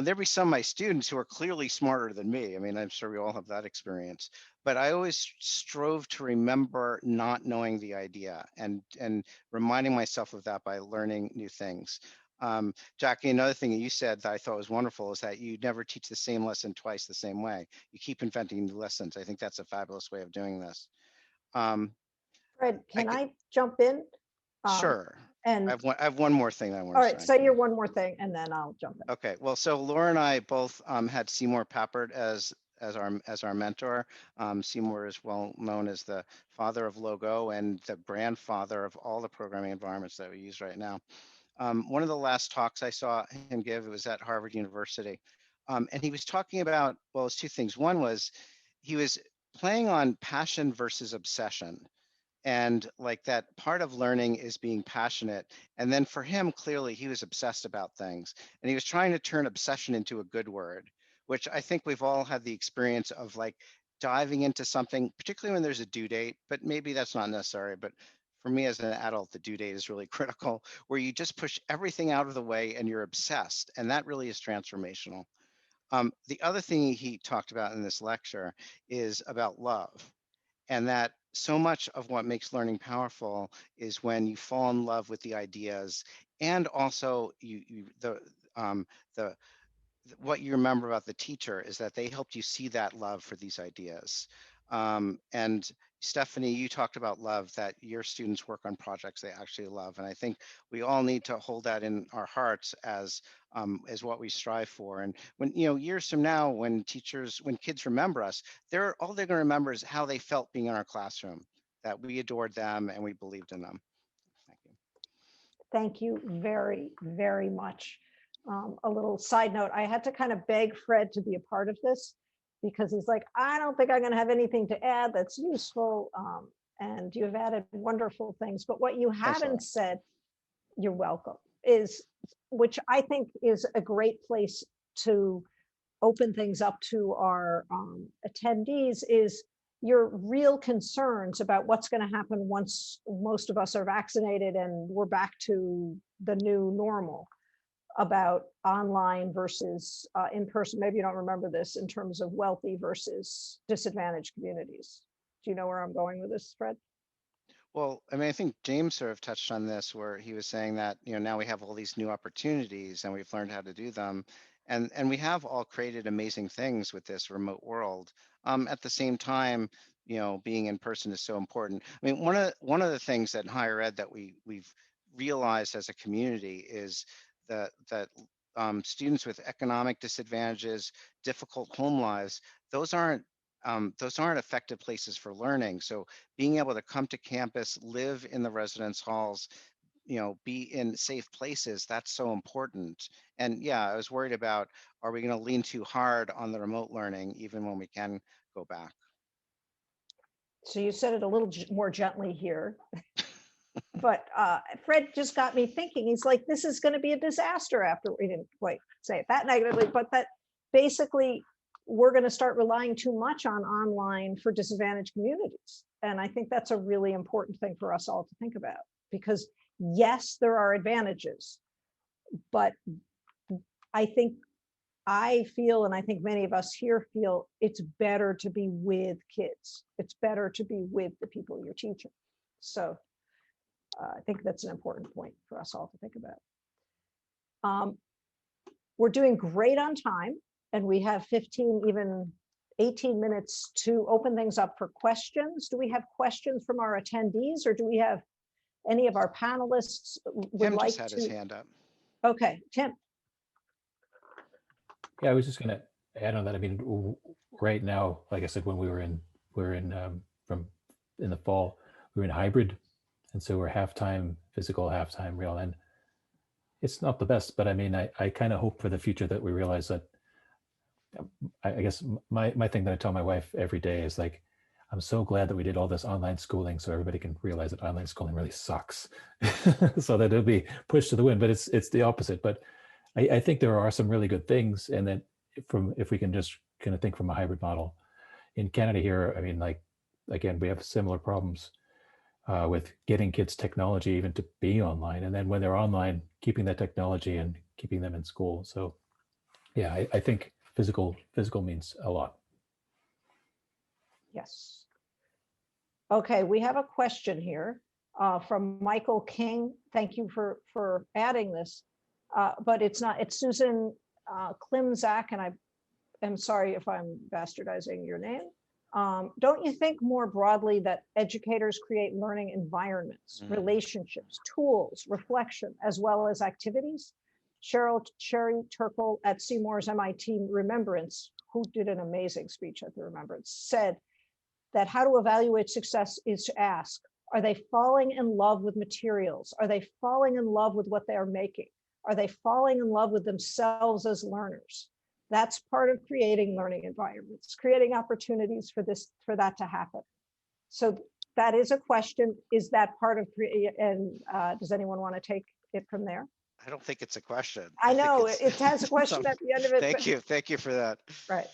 there'd be some of my students who are clearly smarter than me. I mean, I'm sure we all have that experience, but I always strove to remember not knowing the idea and reminding myself of that by learning new things. Jackie, another thing that you said that I thought was wonderful is that you never teach the same lesson twice the same way. You keep inventing new lessons. I think that's a fabulous way of doing this. Fred, can I jump in? Sure. And I have one more thing I want all to right, say. say your one more thing, and then I'll jump in. Okay. Well, so Laura and I both had Seymour Papert as our mentor. Seymour is well known as the father of Logo and the grandfather of all the programming environments that we use right now. One of the last talks I saw him give was at Harvard University, and he was talking about, well, it's 2 things. One was he was playing on passion versus obsession. And like that part of learning is being passionate. And then for him, clearly he was obsessed about things, and he was trying to turn obsession into a good word, which I think we've all had the experience of, like diving into something, particularly when there's a due date, but maybe that's not necessary. But for me as an adult, the due date is really critical, where you just push everything out of the way and you're obsessed. And that really is transformational. The other thing he talked about in this lecture is about love. And that so much of what makes learning powerful is when you fall in love with the ideas, and also what you remember about the teacher is that they helped you see that love for these ideas. And Stephanie, you talked about love, that your students work on projects they actually love. And I think we all need to hold that in our hearts as what we strive for. And when, years from now, when kids remember us, all they're going to remember is how they felt being in our classroom, that we adored them and we believed in them. Thank you. Thank you very, very much. A little side note, I had to kind of beg Fred to be a part of this, because he's like, I don't think I'm going to have anything to add that's useful. And you've added wonderful things. But what you haven't said, you're welcome, is, which I think is a great place to open things up to our attendees, is your real concerns about what's going to happen once most of us are vaccinated and we're back to the new normal, about online versus in person. Maybe you don't remember this, in terms of wealthy versus disadvantaged communities. Do you know where I'm going with this, Fred? Well, I mean, I think James sort of touched on this where he was saying that, now we have all these new opportunities and we've learned how to do them. And we have all created amazing things with this remote world. At the same time, being in person is so important. I mean, one of the things that in higher ed that we've realized as a community is that students with economic disadvantages, difficult home lives, those aren't effective places for learning. So being able to come to campus, live in the residence halls, be in safe places, that's so important. And yeah, I was worried about, are we going to lean too hard on the remote learning, even when we can go back? So you said it a little more gently here. But Fred just got me thinking. He's like, this is going to be a disaster after. We didn't quite say it that negatively, but that basically we're going to start relying too much on online for disadvantaged communities. And I think that's a really important thing for us all to think about, because yes, there are advantages, but I feel, and I think many of us here feel, it's better to be with kids. It's better to be with the people you're teaching. So I think that's an important point for us all to think about. We're doing great on time, and we have 15, even 18 minutes to open things up for questions. Do we have questions from our attendees, or do we have any of our panelists would Tim like just had his to? hand up. Okay, Tim. Yeah, I was just going to add on that. I mean, right now, like I said, when we were in the fall, we were in hybrid, and so we're half-time physical, half-time real. And it's not the best, but I mean, I kind of hope for the future that we realize that. I guess my thing that I tell my wife every day is like, I'm so glad that we did all this online schooling so everybody can realize that online schooling really sucks, so that it'll be pushed to the wind. But it's the opposite. But I think there are some really good things, and that if we can just kind of think from a hybrid model in Canada here, I mean, like, again, we have similar problems with getting kids technology even to be online, and then when they're online, keeping that technology and keeping them in school. So yeah, I think physical means a lot. Yes. Okay, we have a question here from Michael King. Thank you for adding this, but it's Susan Klimzak, and I am sorry if I'm bastardizing your name. Don't you think more broadly that educators create learning environments, relationships, tools, reflection, as well as activities? Sherry Turkle at Seymour's MIT Remembrance, who did an amazing speech at the Remembrance, said that how to evaluate success is to ask, are they falling in love with materials? Are they falling in love with what they are making? Are they falling in love with themselves as learners? That's part of creating learning environments, creating opportunities for that to happen. So that is a question. Is that part of, and does anyone want to take it from there? I don't think it's a question. I know it has a question at the end of it. Thank you for that. Right.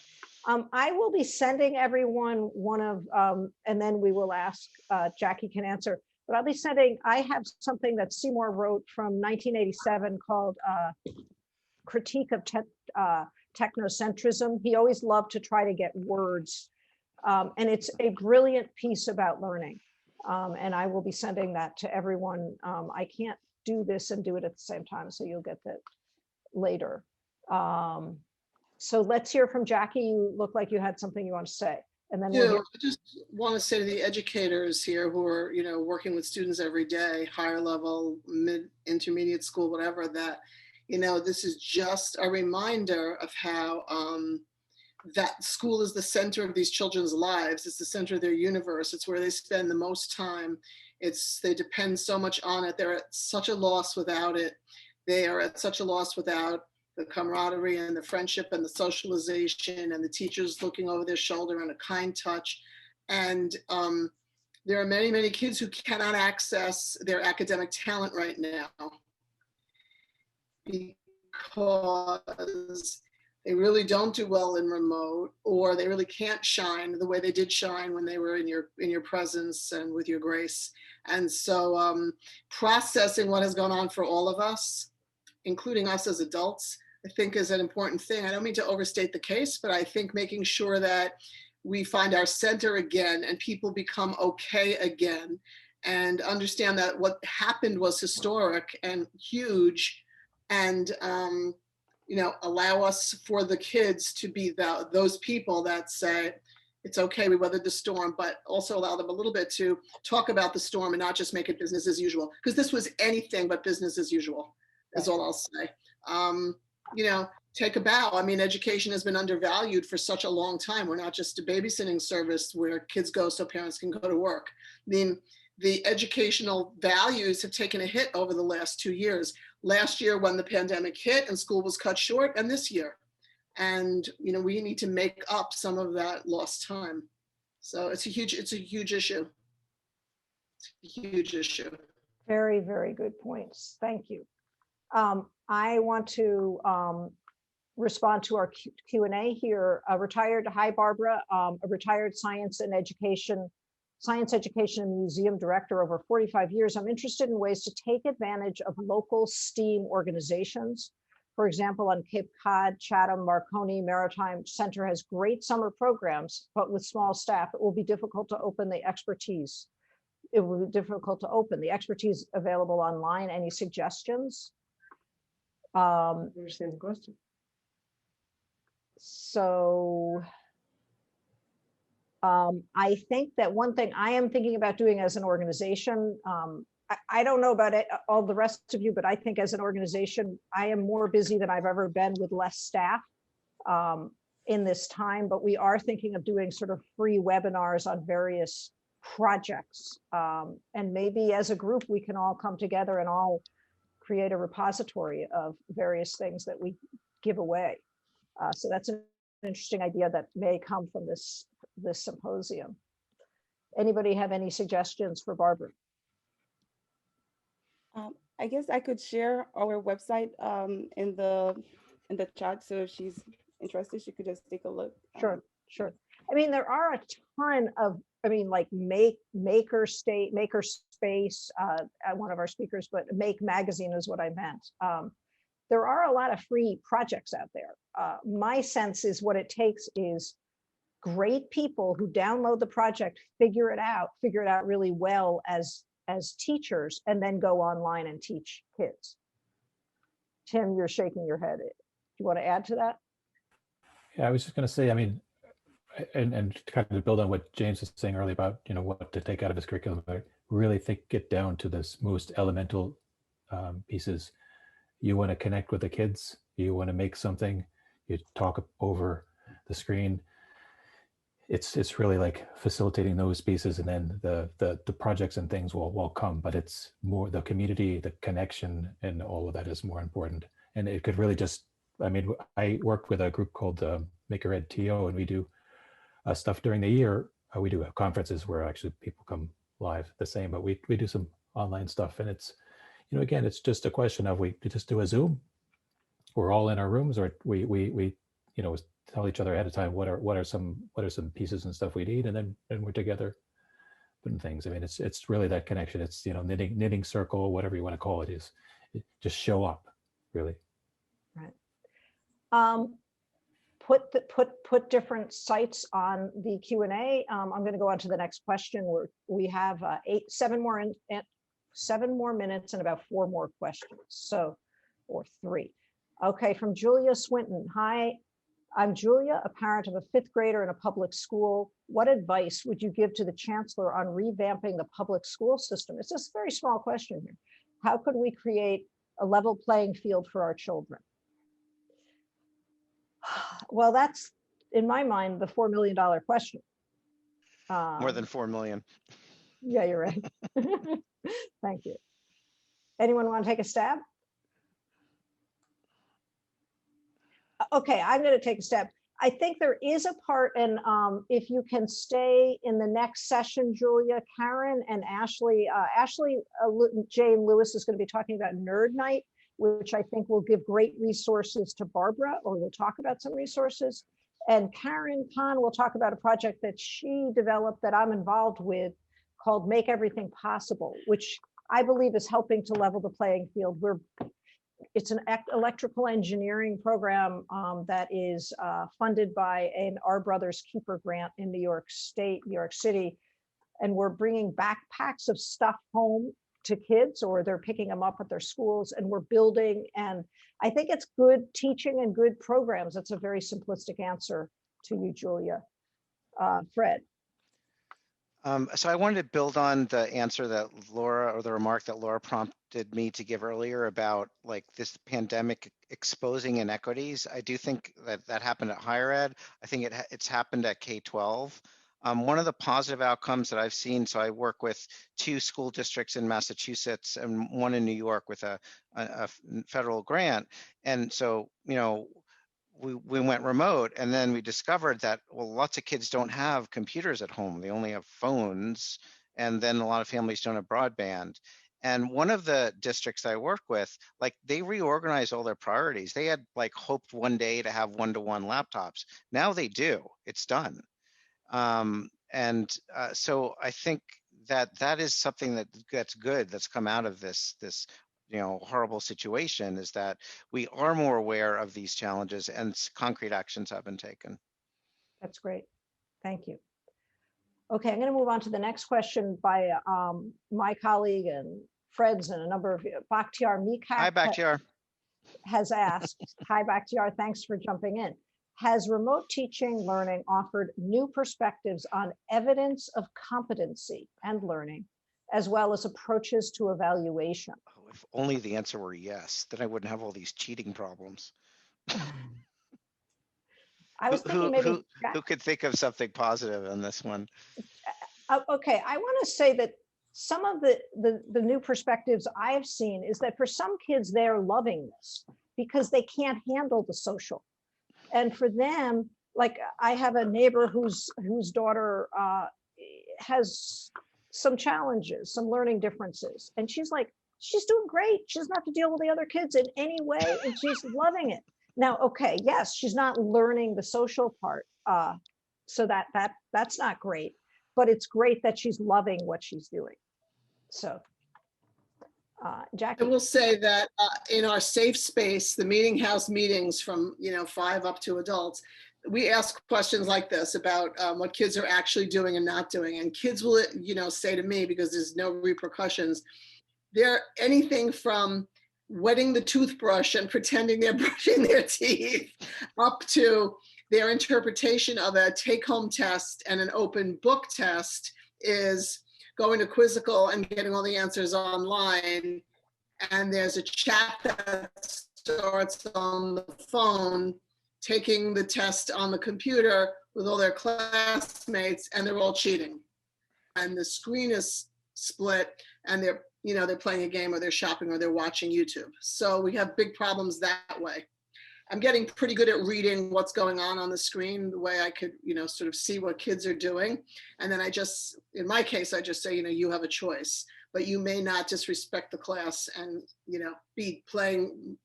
I will be sending everyone one of, and then we will ask, Jackie can answer, but I'll be sending, I have something that Seymour wrote from 1987 called Critique of Technocentrism. He always loved to try to get words, and it's a brilliant piece about learning. And I will be sending that to everyone. I can't do this and do it at the same time, so you'll get that later. So let's hear from Jackie. You look like you had something you want to say, and then we'll hear. I just want to say to the educators here who are, working with students every day, higher level, mid, intermediate school, whatever, that, this is just a reminder of how that school is the center of these children's lives. It's the center of their universe. It's where they spend the most time. They depend so much on it. They're at such a loss without it. They are at such a loss without the camaraderie and the friendship and the socialization and the teachers looking over their shoulder and a kind touch. And there are many, many kids who cannot access their academic talent right now because they really don't do well in remote, or they really can't shine the way they did shine when they were in your presence and with your grace. And so processing what has gone on for all of us, including us as adults, I think is an important thing. I don't mean to overstate the case, but I think making sure that we find our center again and people become okay again. and understand that what happened was historic and huge, and allow us for the kids to be those people that say, it's okay, we weathered the storm, but also allow them a little bit to talk about the storm and not just make it business as usual. Because this was anything but business as usual, is all I'll say. Take a bow. I mean, education has been undervalued for such a long time. We're not just a babysitting service where kids go so parents can go to work. I mean, the educational values have taken a hit over the last 2 years. Last year when the pandemic hit and school was cut short, and this year. And we need to make up some of that lost time. So it's a huge issue. It's a huge issue. Very, very good points. Thank you. I want to respond to our Q&A here. Hi, Barbara, a retired science education and museum director over 45 years. I'm interested in ways to take advantage of local STEAM organizations. For example, on Cape Cod, Chatham, Marconi Maritime Center has great summer programs, but with small staff, it will be difficult to open the expertise. It will be difficult to open the expertise available online. Any suggestions? I understand the question. So I think that one thing I am thinking about doing as an organization, I don't know about all the rest of you, but I think as an organization, I am more busy than I've ever been with less staff in this time, but we are thinking of doing sort of free webinars on various projects. And maybe as a group, we can all come together and all create a repository of various things that we give away. So that's an interesting idea that may come from this symposium. Anybody have any suggestions for Barbara? I guess I could share our website in the chat. So if she's interested, she could just take a look. Sure. I mean, there are a ton of, like Makerspace, one of our speakers, but Make Magazine is what I meant. There are a lot of free projects out there. My sense is what it takes is great people who download the project, figure it out really well as teachers, and then go online and teach kids. Tim, you're shaking your head. Do you want to add to that? Yeah, I was just going to say, I mean, and kind of build on what James was saying earlier about, what to take out of his curriculum, but really get down to this most elemental pieces. You want to connect with the kids, you want to make something, you talk over the screen. It's really like facilitating those pieces, and then the projects and things will come, but it's more the community, the connection, and all of that is more important. And it could really just, I mean, I work with a group called Maker Ed TO, and we do stuff during the year. We do have conferences where actually people come live the same, but we do some online stuff, and it's, again, it's just a question of we just do a Zoom. We're all in our rooms, or we tell each other ahead of time what are some pieces and stuff we need, and then we're together putting things. I mean, it's really that connection. It's knitting circle, whatever you want to call it, is just show up, really. Right. Put different sites on the Q&A. I'm going to go on to the next question, where we have 7 more minutes and about 4 more questions. Or 3. Okay, from Julia Swinton. Hi, I'm Julia, a parent of a 5th grader in a public school. What advice would you give to the chancellor on revamping the public school system? It's just a very small question here. How could we create a level playing field for our children? Well, that's, in my mind, the $4 million question. More than 4 million. Yeah, you're right. Thank you. Anyone want to take a stab? Okay, I'm going to take a stab. I think there is a part, and if you can stay in the next session, Julia, Karen and Ashley, Jane Lewis is going to be talking about Nerd Night, which I think will give great resources to Barbara, or we'll talk about some resources. And Karen Kahn will talk about a project that she developed that I'm involved with called Make Everything Possible, which I believe is helping to level the playing field. It's an electrical engineering program that is funded by an Our Brothers Keeper grant in New York City. and we're bringing backpacks of stuff home to kids, or they're picking them up at their schools, and we're building. And I think it's good teaching and good programs. That's a very simplistic answer to you, Julia. Fred. So I wanted to build on the answer that Laura, or the remark that Laura prompted me to give earlier about like this pandemic exposing inequities. I do think that that happened at higher ed. I think it's happened at K-12. One of the positive outcomes that I've seen, so I work with 2 school districts in Massachusetts and 1 in New York with a federal grant. And so, you know, we went remote, and then we discovered that, well, lots of kids don't have computers at home. They only have phones. And then a lot of families don't have broadband. And one of the districts I work with, like they reorganized all their priorities. They had like hoped one day to have one-to-one laptops. Now they do, it's done. So I think that is something that's good, that's come out of this you know, horrible situation, is that we are more aware of these challenges and concrete actions have been taken. That's great. Thank you. Okay, I'm going to move on to the next question by my colleague and Fred's and a number of Bakhtiar Mikak. Hi, Bakhtiar. Has asked, hi, Bakhtiar, thanks for jumping in. Has remote teaching learning offered new perspectives on evidence of competency and learning, as well as approaches to evaluation? Oh, if only the answer were yes, then I wouldn't have all these cheating problems. I was thinking maybe who could think of something positive on this one? Okay, I want to say that some of the new perspectives I've seen is that for some kids, they're loving this because they can't handle the social. And for them, like I have a neighbor whose daughter has some challenges, some learning differences. And she's like, she's doing great. She doesn't have to deal with the other kids in any way. And she's loving it. Now, okay, yes, she's not learning the social part. So that's not great, but it's great that she's loving what she's doing. So, Jackie. I will say that in our safe space, the meeting house meetings from 5 up to adults, we ask questions like this about what kids are actually doing and not doing. And kids will, say to me, because there's no repercussions, they're anything from wetting the toothbrush and pretending they're brushing their teeth up to their interpretation of a take-home test and an open book test is going to Quizzical and getting all the answers online. And there's a chat that starts on the phone, taking the test on the computer with all their classmates, and they're all cheating. And the screen is split, and they're playing a game, or they're shopping, or they're watching YouTube. So we have big problems that way. I'm getting pretty good at reading what's going on the screen, the way I could, sort of see what kids are doing. And then in my case, I just say, you have a choice, but you may not disrespect the class and, be playing,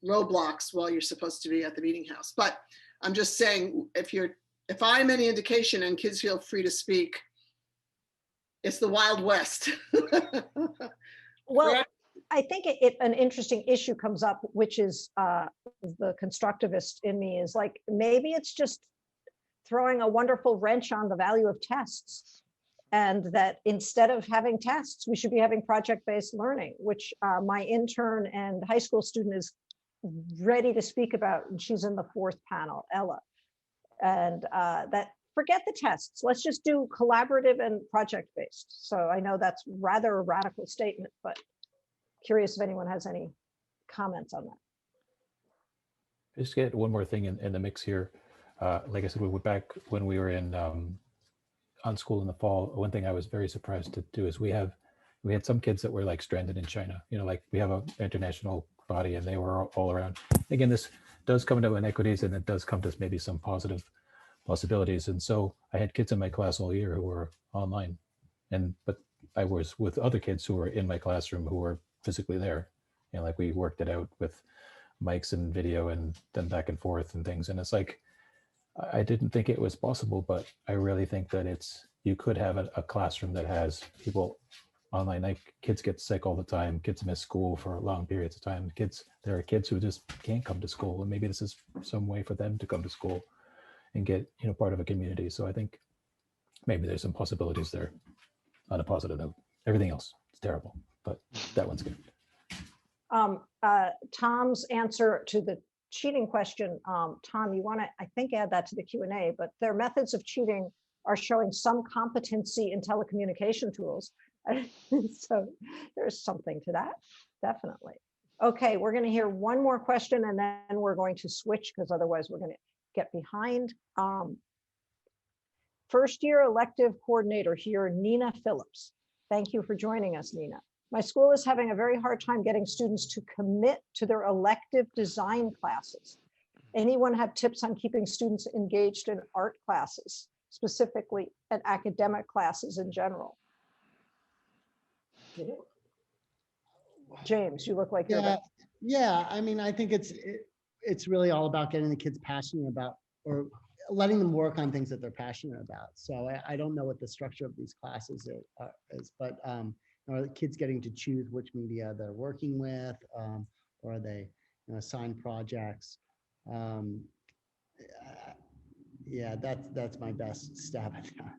Roblox while you're supposed to be at the meeting house. But I'm just saying, if I'm any indication and kids feel free to speak, it's the Wild West. Well, I think an interesting issue comes up, which is the constructivist in me is like, maybe it's just throwing a wonderful wrench on the value of tests. And that instead of having tests, we should be having project-based learning, which my intern and high school student is ready to speak about. And she's in the 4th panel, Ella. And that forget the tests. Let's just do collaborative and project-based. So I know that's rather a radical statement, but curious if anyone has any comments on that. Just get one more thing in the mix here. Like I said, we went back when we were on school in the fall. One thing I was very surprised to do is we had some kids that were like stranded in China. Like we have an international body and they were all around. Again, this does come to inequities and it does come to maybe some positive possibilities. And so I had kids in my class all year who were online, but I was with other kids who were in my classroom who were physically there. Like we worked it out with mics and video and then back and forth and things. And it's like, I didn't think it was possible, but I really think that you could have a classroom that has people online. Like kids get sick all the time. Kids miss school for long periods of time. There are kids who just can't come to school, and maybe this is some way for them to come to school and get part of a community. So I think maybe there's some possibilities there. on a positive note. Everything else is terrible, but that one's good. Tom's answer to the cheating question, Tom, you want to, I think, add that to the Q&A, but their methods of cheating are showing some competency in telecommunication tools. So there's something to that, definitely. Okay, we're going to hear one more question and then we're going to switch because otherwise we're going to get behind. First year elective coordinator here, Nina Phillips. Thank you for joining us, Nina. My school is having a very hard time getting students to commit to their elective design classes. Anyone have tips on keeping students engaged in art classes, specifically and academic classes in general? James, you look like you're Yeah. I mean, I think it's really all about getting the kids passionate about, or letting them work on things that they're passionate about. So I don't know what the structure of these classes is, but are the kids getting to choose which media they're working with, or are they assigned projects? Yeah, that's my best stab at that.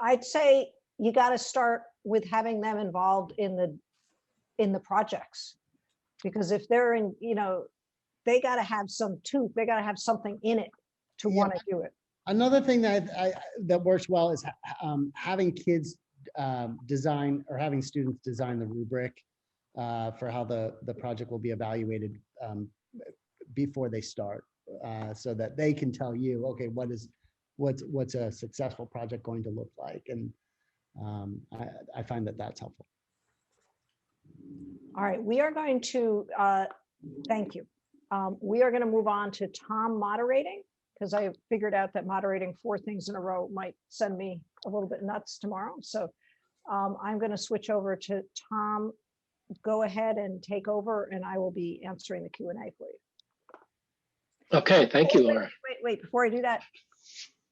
I'd say you got to start with having them involved in the projects, because if they're in, they got to have some tooth, they got to have something in it to want to do it. Another thing that works well is having kids design, or having students design the rubric for how the project will be evaluated before they start, so that they can tell you, okay, what's a successful project going to look like, and I find that that's helpful. All right, we are going to thank you. We are going to move on to Tom moderating, because I figured out that moderating 4 things in a row might send me a little bit nuts tomorrow. So I'm going to switch over to Tom. Go ahead and take over, and I will be answering the Q&A for you. Okay, thank you, Laura. Wait, before I do that,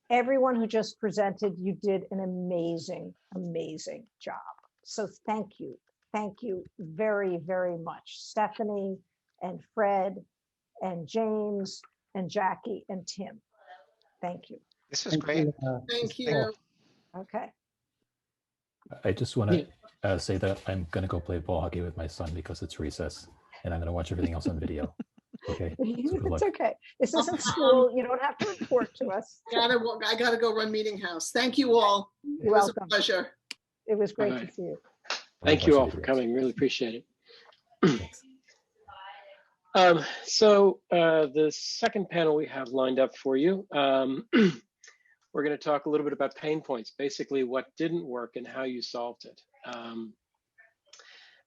everyone who just presented, you did an amazing, amazing job. So thank you. Thank you very, very much. Stephanie and Fred and James and Jackie and Tim. Thank you. This is great. Thank you. Okay. I just want to say that I'm going to go play ball hockey with my son because it's recess, and I'm going to watch everything else on video. Okay. It's okay. This isn't school. You don't have to report to us. I gotta go run meeting house. Thank you all. You're welcome. It was a pleasure. It was great to see you. Thank you all for coming. Really appreciate it. So the second panel we have lined up for you, we're going to talk a little bit about pain points, basically what didn't work and how you solved it.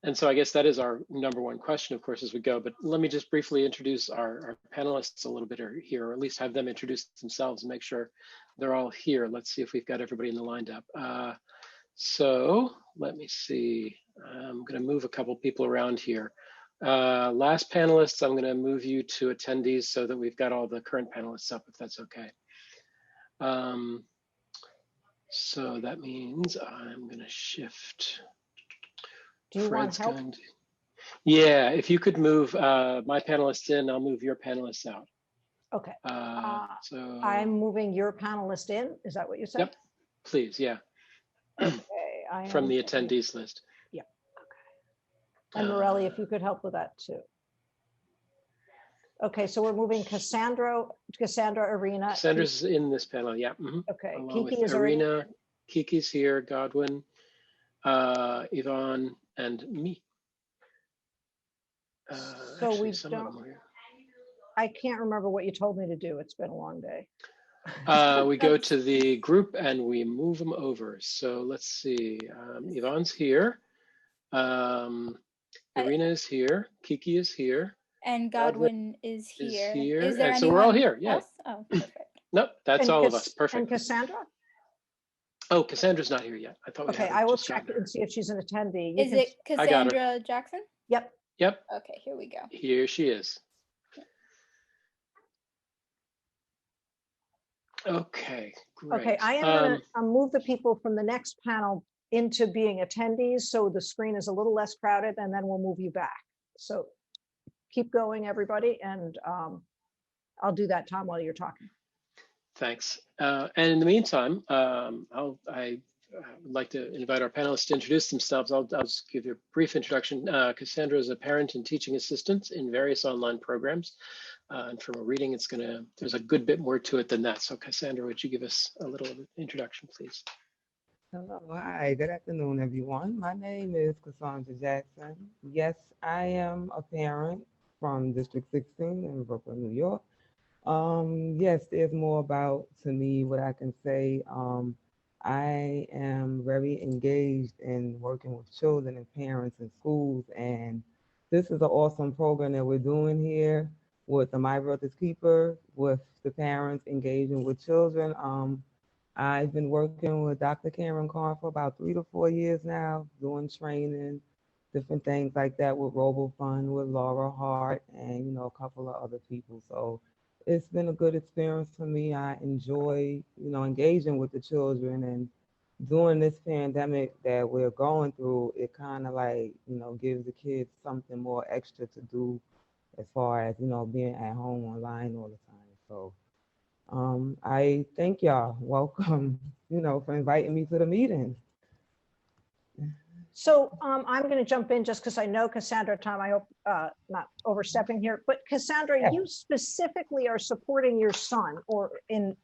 And so I guess that is our number one question, of course, as we go. But let me just briefly introduce our panelists a little bit here, or at least have them introduce themselves and make sure they're all here. Let's see if we've got everybody in the lined up. So let me see. I'm going to move a couple people around here. Last panelists, I'm going to move you to attendees so that we've got all the current panelists up, if that's okay. So that means I'm going to shift. Do you Fred's want help? going to, yeah, if you could move my panelists in, I'll move your panelists out. Okay. So I'm moving your panelist in. Is that what you said? Yep, please, yeah. Okay. From the attendees list. Yeah. Okay. And Morelli, if you could help with that too. Okay, so we're moving Cassandra, Arena. Cassandra's in this panel, yeah. Okay, Along Kiki with is Arena, Kiki's here, Godwin, Yvonne, and me. So actually, we some of don't, them are here. I can't remember what you told me to do. It's been a long day. We go to the group and we move them over. So let's see, Yvonne's here. Arena is here, Kiki is here. And Godwin is here. Is there and so we're all here, yeah. else? Oh, perfect. Nope, that's And all of us, perfect. And Cassandra? Oh, Cassandra's not here yet. I thought we Okay, had I will just check gotten her. and see if she's an attendee. Is it I got her. Cassandra Jackson? Yep. Yep, Okay, here we go. here she is. Okay, great. Okay, I am going to move the people from the next panel into being attendees, so the screen is a little less crowded, and then we'll move you back. So keep going, everybody, and I'll do that, Tom, while you're talking. Thanks. And in the meantime, I would like to invite our panelists to introduce themselves. I'll just give you a brief introduction. Cassandra is a parent and teaching assistant in various online programs. And from a reading, there's a good bit more to it than that. So Cassandra, would you give us a little introduction, please? Hello, hi, good afternoon, everyone. My name is Cassandra Jackson. Yes, I am a parent from District 16 in Brooklyn, New York. Yes, there's more about to me what I can say. I am very engaged in working with children and parents in schools, and this is an awesome program that we're doing here with the My Brother's Keeper, with the parents engaging with children. I've been working with Dr. Karen Carr for about 3 to 4 years now, doing training, different things like that with Robofun, with Laura Hart, and a couple of other people. So it's been a good experience for me. I enjoy, engaging with the children, and during this pandemic that we're going through, it kind of like, gives the kids something more extra to do as far as, being at home online all the time. So I thank y'all. Welcome, for inviting me to the meeting. So I'm going to jump in just because I know Cassandra, Tom, I hope not overstepping here, but Cassandra, Yeah. you specifically are supporting your son or in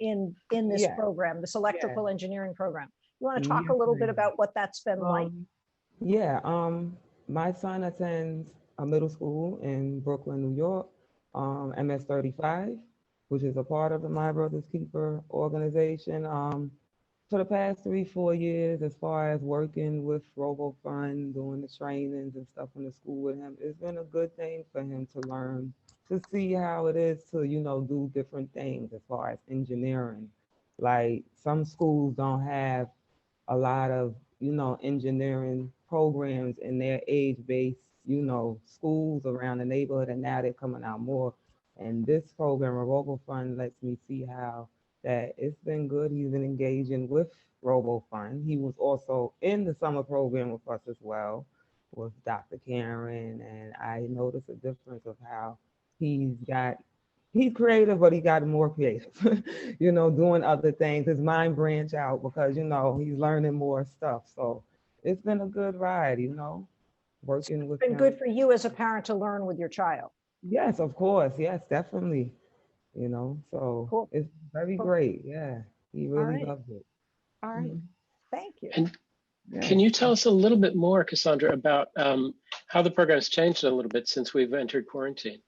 this Yeah. program, this electrical engineering program. You want to talk a Yes, little bit ma'am. about what that's been like? Yeah, my son attends a middle school in Brooklyn, New York, MS 35, which is a part of the My Brother's Keeper organization. For the past 3, 4 years, as far as working with RoboFund, doing the trainings and stuff in the school with him, it's been a good thing for him to learn, to see how it is to, do different things as far as engineering. Like some schools don't have a lot of, engineering programs in their age-based, schools around the neighborhood, and now they're coming out more. And this program, a RoboFund, lets me see how that it's been good. He's been engaging with RoboFund. He was also in the summer program with us as well, with Dr. Karen, and I noticed a difference of how he's creative, but he got more creative, doing other things. His mind branch out because, he's learning more stuff. So it's been a good ride, working with It's been him. good for you as a parent to learn with your child. Yes, of course. Yes, definitely. So Cool. it's very Cool. great. Yeah, he really right. loves it. All right. Thank you. And Yeah. can you tell us a little bit more, Cassandra, about how the program has changed a little bit since we've entered quarantine?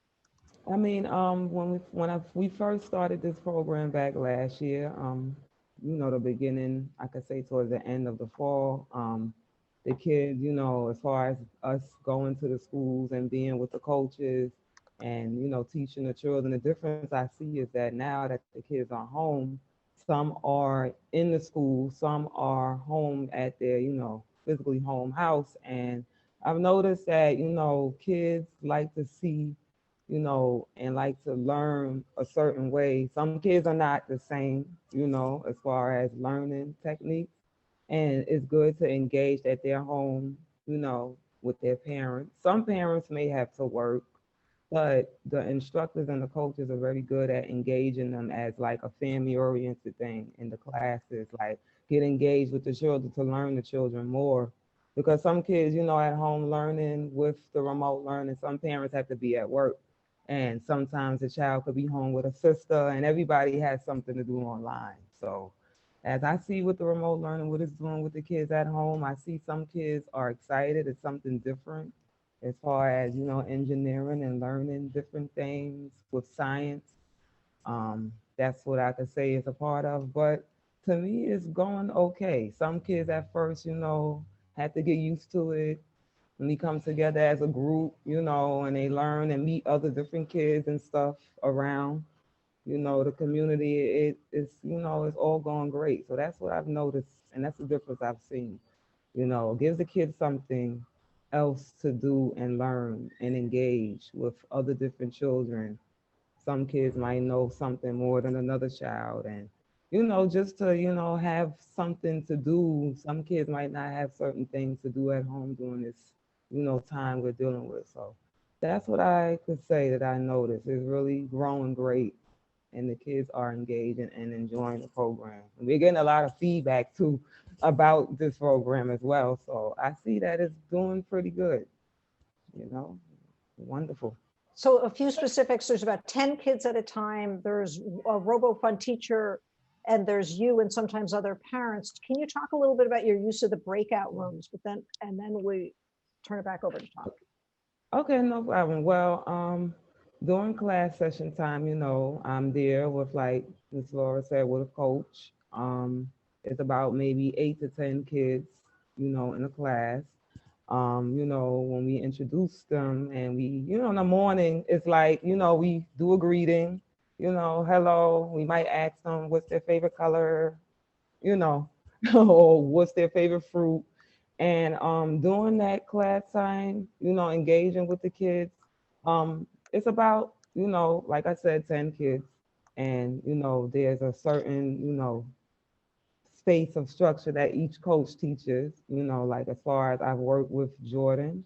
I mean, when we first started this program back last year, the beginning, I could say towards the end of the fall, the kids, as far as us going to the schools and being with the coaches and, teaching the children, the difference I see is that now that the kids are home, some are in the school, some are home at their, physically home house. And I've noticed that, kids like to see, and like to learn a certain way. Some kids are not the same, as far as learning techniques. And it's good to engage at their home, with their parents. Some parents may have to work, but the instructors and the coaches are very good at engaging them as like a family oriented thing in the classes, like get engaged with the children to learn the children more. Because some kids, at home learning with the remote learning, some parents have to be at work. And sometimes the child could be home with a sister, and everybody has something to do online. So as I see with the remote learning, what it's doing with the kids at home, I see some kids are excited. It's something different as far as, engineering and learning different things with science. That's what I could say is a part of. But to me, it's going okay. Some kids at first, had to get used to it. When we come together as a group, and they learn and meet other different kids and stuff around, the community, it's all going great. So that's what I've noticed. And that's the difference I've seen. Gives the kids something else to do and learn and engage with other different children. Some kids might know something more than another child. And, just to, have something to do. Some kids might not have certain things to do at home during this, time we're dealing with. So that's what I could say that I noticed. It's really growing great. and the kids are engaging and enjoying the program. And we're getting a lot of feedback too about this program as well. So I see that it's doing pretty good, you know, wonderful. So a few specifics, there's about 10 kids at a time. There's a Robofun teacher and there's you and sometimes other parents. Can you talk a little bit about your use of the breakout rooms, and then we turn it back over to Tom. Okay, no problem. Well, during class session time, you know, I'm there with, like Ms. Laura said, with a coach. It's about maybe 8 to 10 kids, you know, in a class. You know, when we introduce them and we, you know, in the morning, it's like, you know, we do a greeting, you know, hello. We might ask them what's their favorite color, you know, or what's their favorite fruit. And during that class time, you know, engaging with the kids, it's about, you know, like I said, 10 kids. And, you know, there's a certain, you know, space of structure that each coach teaches, you know, like as far as I've worked with Jordan,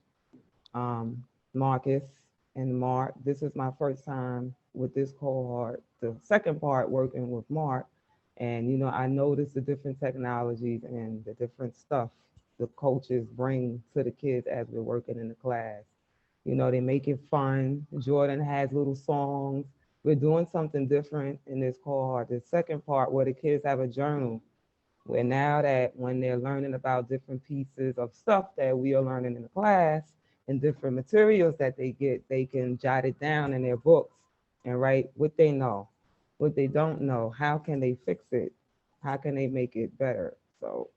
Marcus, and Mark. This is my first time with this cohort, the second part working with Mark. And, you know, I noticed the different technologies and the different stuff the coaches bring to the kids as we're working in the class. You know, they make it fun. Jordan has little songs. We're doing something different in this cohort. The second part where the kids have a journal, where now that when they're learning about different pieces of stuff that we are learning in the class and different materials that they get, they can jot it down in their books and write what they know, what they don't know, how can they fix it, how can they make it better. So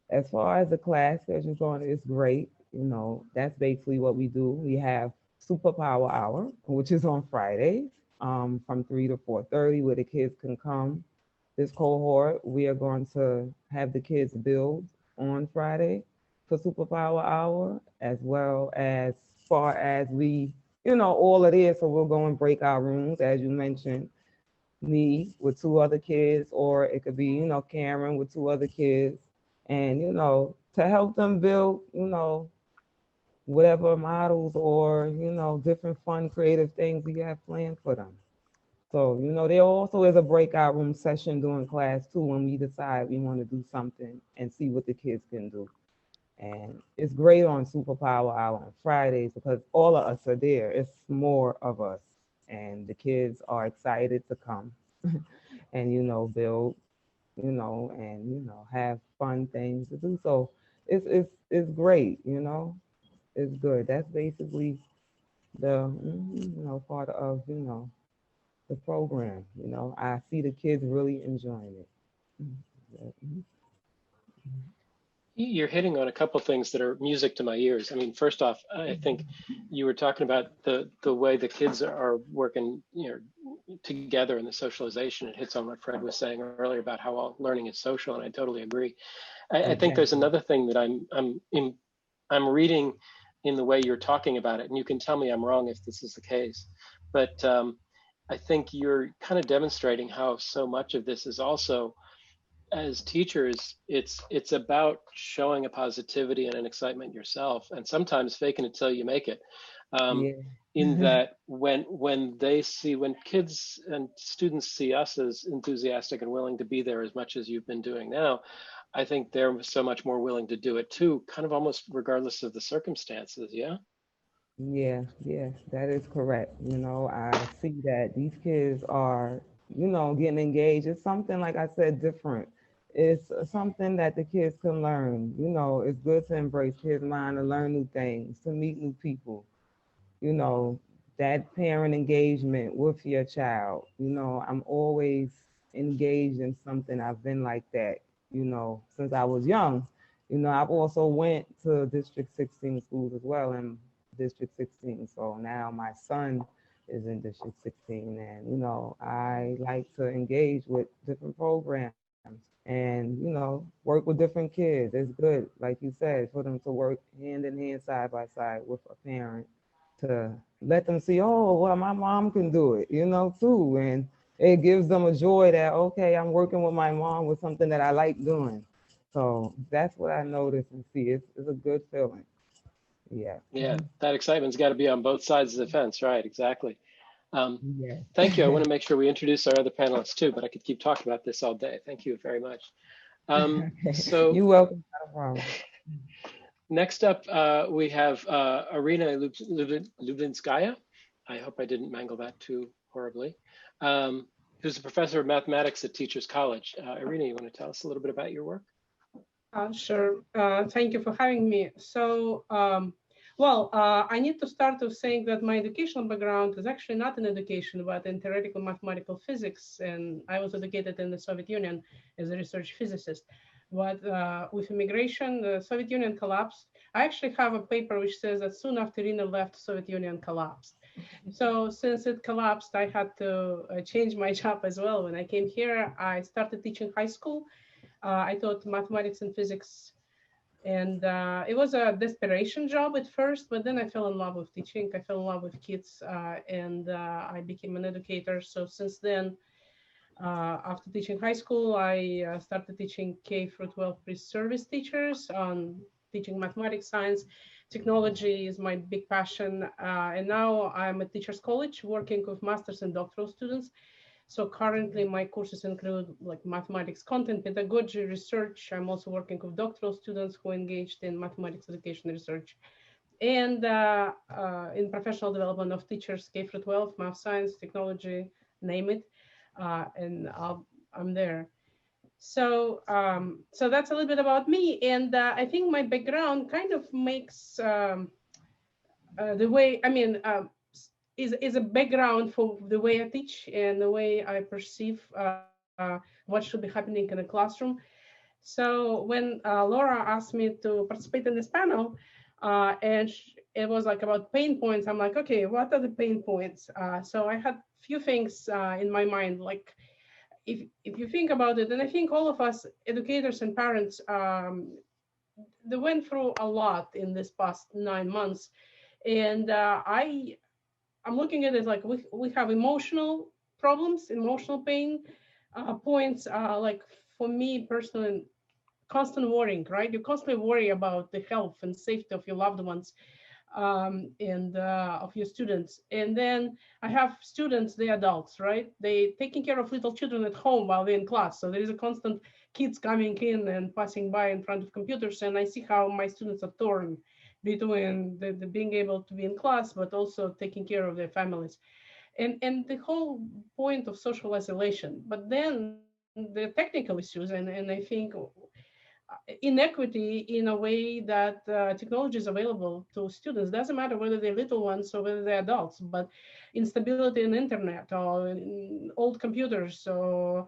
as far as the class schedule going, it's great. You know, that's basically what we do. We have Superpower Hour, which is on Fridays from 3 to 4:30, where the kids can come. This cohort, we are going to have the kids build on Friday for Superpower Hour, as well as far as we, you know, all of this. So we'll go and break our rooms, as you mentioned, me with 2 other kids, or it could be, you know, Cameron with 2 other kids. And, you know, to help them build, you know, whatever models or, you know, different fun, creative things we have planned for them. So, you know, there also is a breakout room session during class too, when we decide we want to do something and see what the kids can do. And it's great on Superpower Hour on Fridays because all of us are there. It's more of us. And the kids are excited to come and, you know, build, you know, and, you know, have fun things to do. So it's great, you know, it's good. That's basically the, you know, part of, you know, the program. You know, I see the kids really enjoying it. You're hitting on a couple things that are music to my ears. I mean, first off, I think you were talking about the way the kids are working, you know, together in the socialization. It hits on what Fred was saying earlier about how all learning is social, and I totally agree. I think there's another thing that I'm reading in the way you're talking about it, and you can tell me I'm wrong if this is the case, but I think you're kind of demonstrating how so much of this is also, as teachers, it's about showing a positivity and an excitement yourself, and sometimes faking it till you make it. In that when kids and students see us as enthusiastic and willing to be there as much as you've been doing now, I think they're so much more willing to do it too, kind of almost regardless of the circumstances. Yeah. Yeah, that is correct. You know, I see that these kids are, you know, getting engaged. It's something, like I said, different. It's something that the kids can learn. You know, it's good to embrace kids' mind, to learn new things, to meet new people. You know, that parent engagement with your child. You know, I'm always engaged in something. I've been like that, you know, since I was young. You know, I've also went to District 16 schools as well, and District 16. So now my son is in District 16, and, you know, I like to engage with different programs and, you know, work with different kids. It's good, like you said, for them to work hand in hand, side by side with a parent, to let them see, oh, well, my mom can do it, you know, too. And it gives them a joy that, okay, I'm working with my mom with something that I like doing. So that's what I notice and see. It's a good feeling. Yeah. Yeah, that excitement's got to be on both sides of the fence, right? Exactly. Yeah. Thank you. I want to make sure we introduce our other panelists too, but I could keep talking about this all day. Thank you very much. So You're welcome. Not a problem. next up, we have Irina Lublinskaya. I hope I didn't mangle that too horribly. Who's a professor of mathematics at Teachers College. Irina, you want to tell us a little bit about your work? Sure. Thank you for having me. So, I need to start with saying that my educational background is actually not in education, but in theoretical mathematical physics. And I was educated in the Soviet Union as a research physicist. But with immigration, the Soviet Union collapsed. I actually have a paper which says that soon after Irina left, Soviet Union collapsed. So since it collapsed, I had to change my job as well. When I came here, I started teaching high school. I taught mathematics and physics, and it was a desperation job at first, but then I fell in love with teaching. I fell in love with kids, and I became an educator. So since then, after teaching high school, I started teaching K through 12 pre-service teachers on teaching mathematics, science. Technology is my big passion. And now I'm at Teachers College working with master's and doctoral students. So currently my courses include like mathematics content, pedagogy, research. I'm also working with doctoral students who are engaged in mathematics education research. And in professional development of teachers, K through 12, math, science, technology, name it. And I'm there. So so that's a little bit about me. And I think my background kind of makes the way, is a background for the way I teach and the way I perceive what should be happening in a classroom. So when Laura asked me to participate in this panel, and it was like about pain points, I'm like, okay, what are the pain points? So I had few things in my mind, like if you think about it, and I think all of us educators and parents, they went through a lot in this past 9 months. And I'm looking at it like we have emotional problems, emotional pain points. Like for me personally, constant worrying, right? You constantly worry about the health and safety of your loved ones and of your students. And then I have students, they adults, right? They taking care of little children at home while they're in class. So there is a constant kids coming in and passing by in front of computers. And I see how my students are torn between the being able to be in class, but also taking care of their families. And the whole point of social isolation. But then the technical issues, and I think inequity in a way that technology is available to students. Doesn't matter whether they're little ones or whether they're adults, but instability in internet or in old computers. So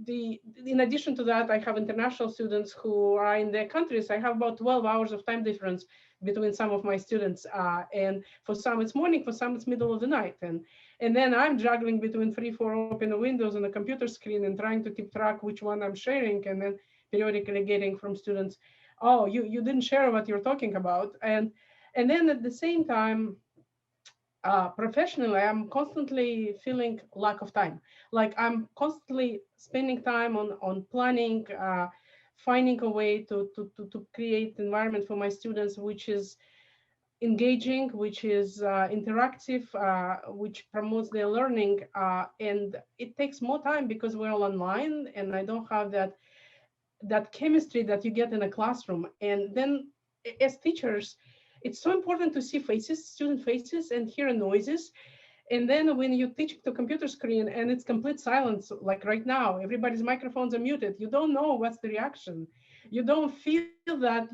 in addition to that, I have international students who are in their countries. I have about 12 hours of time difference between some of my students. And for some it's morning, for some it's middle of the night. And then I'm juggling between 3-4 open windows on the computer screen and trying to keep track which one I'm sharing, and then periodically getting from students, oh, you didn't share what you're talking about. And then at the same time, professionally, I'm constantly feeling lack of time. Like I'm constantly spending time on planning, finding a way to create environment for my students, which is engaging, which is interactive, which promotes their learning. And it takes more time because we're all online and I don't have that chemistry that you get in a classroom. And then as teachers, it's so important to see faces, student faces, and hear noises. And then when you teach to computer screen and it's complete silence, like right now, everybody's microphones are muted. You don't know what's the reaction. You don't feel that,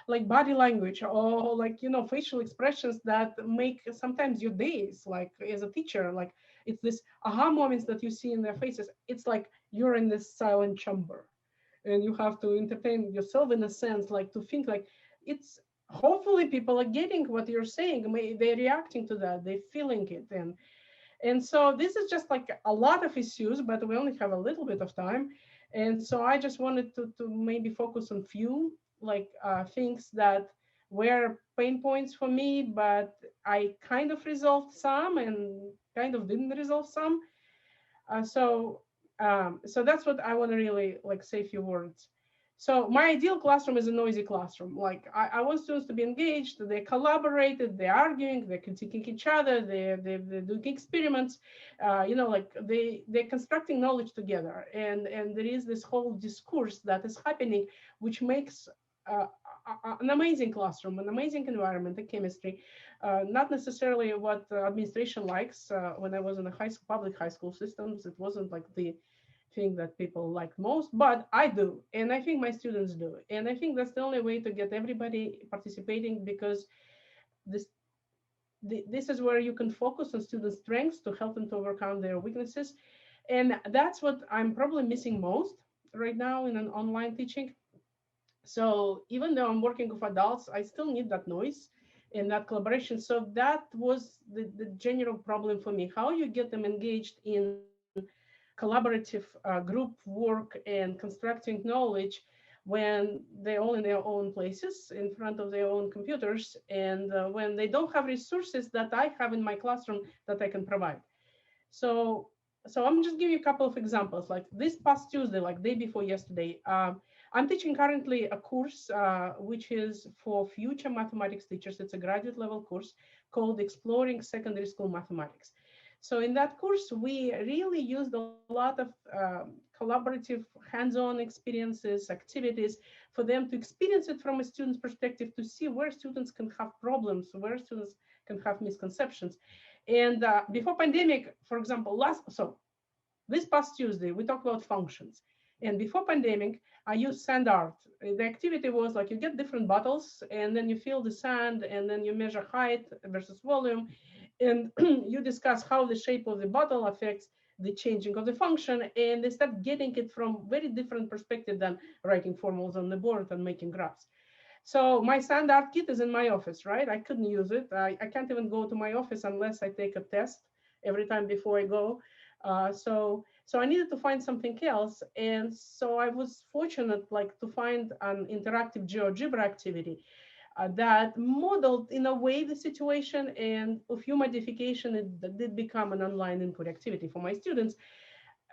like body language or like, facial expressions that make sometimes your days, like as a teacher, like it's this aha moments that you see in their faces. It's like you're in this silent chamber and you have to entertain yourself in a sense, like to think like it's, hopefully people are getting what you're saying. They're reacting to that, they're feeling it. And so this is just like a lot of issues, but we only have a little bit of time. And so I just wanted to maybe focus on few like things that were pain points for me, but I kind of resolved some and kind of didn't resolve some. So that's what I want to really like say a few words. So my ideal classroom is a noisy classroom. Like I want students to be engaged, they collaborated, they're arguing, they're critiquing each other, they're doing experiments, like they're constructing knowledge together. And there is this whole discourse that is happening, which makes an amazing classroom, an amazing environment, the chemistry, not necessarily what the administration likes. When I was in the public high school systems, it wasn't like the thing that people like most, but I do, and I think my students do, and I think that's the only way to get everybody participating, because this is where you can focus on students' strengths to help them to overcome their weaknesses, and that's what I'm probably missing most right now in an online teaching. So even though I'm working with adults, I still need that noise and that collaboration. So that was the general problem for me: how you get them engaged in collaborative group work and constructing knowledge when they're all in their own places in front of their own computers, and when they don't have resources that I have in my classroom that I can provide. So I'm just giving you a couple of examples. Like this past Tuesday, like day before yesterday, I'm teaching currently a course which is for future mathematics teachers. It's a graduate level course called Exploring Secondary School Mathematics. So in that course, we really used a lot of collaborative hands-on experiences, activities for them to experience it from a student's perspective, to see where students can have problems, where students can have misconceptions. And before pandemic, for example, this past Tuesday, we talked about functions. And before pandemic, I used sand art. The activity was like you get different bottles and then you fill the sand and then you measure height versus volume. And you discuss how the shape of the bottle affects the changing of the function. And they start getting it from very different perspective than writing formulas on the board and making graphs. So my sand art kit is in my office, right? I couldn't use it. I can't even go to my office unless I take a test every time before I go. So I needed to find something else. And so I was fortunate to find an interactive GeoGebra activity that modeled in a way the situation, and a few modification, it did become an online input activity for my students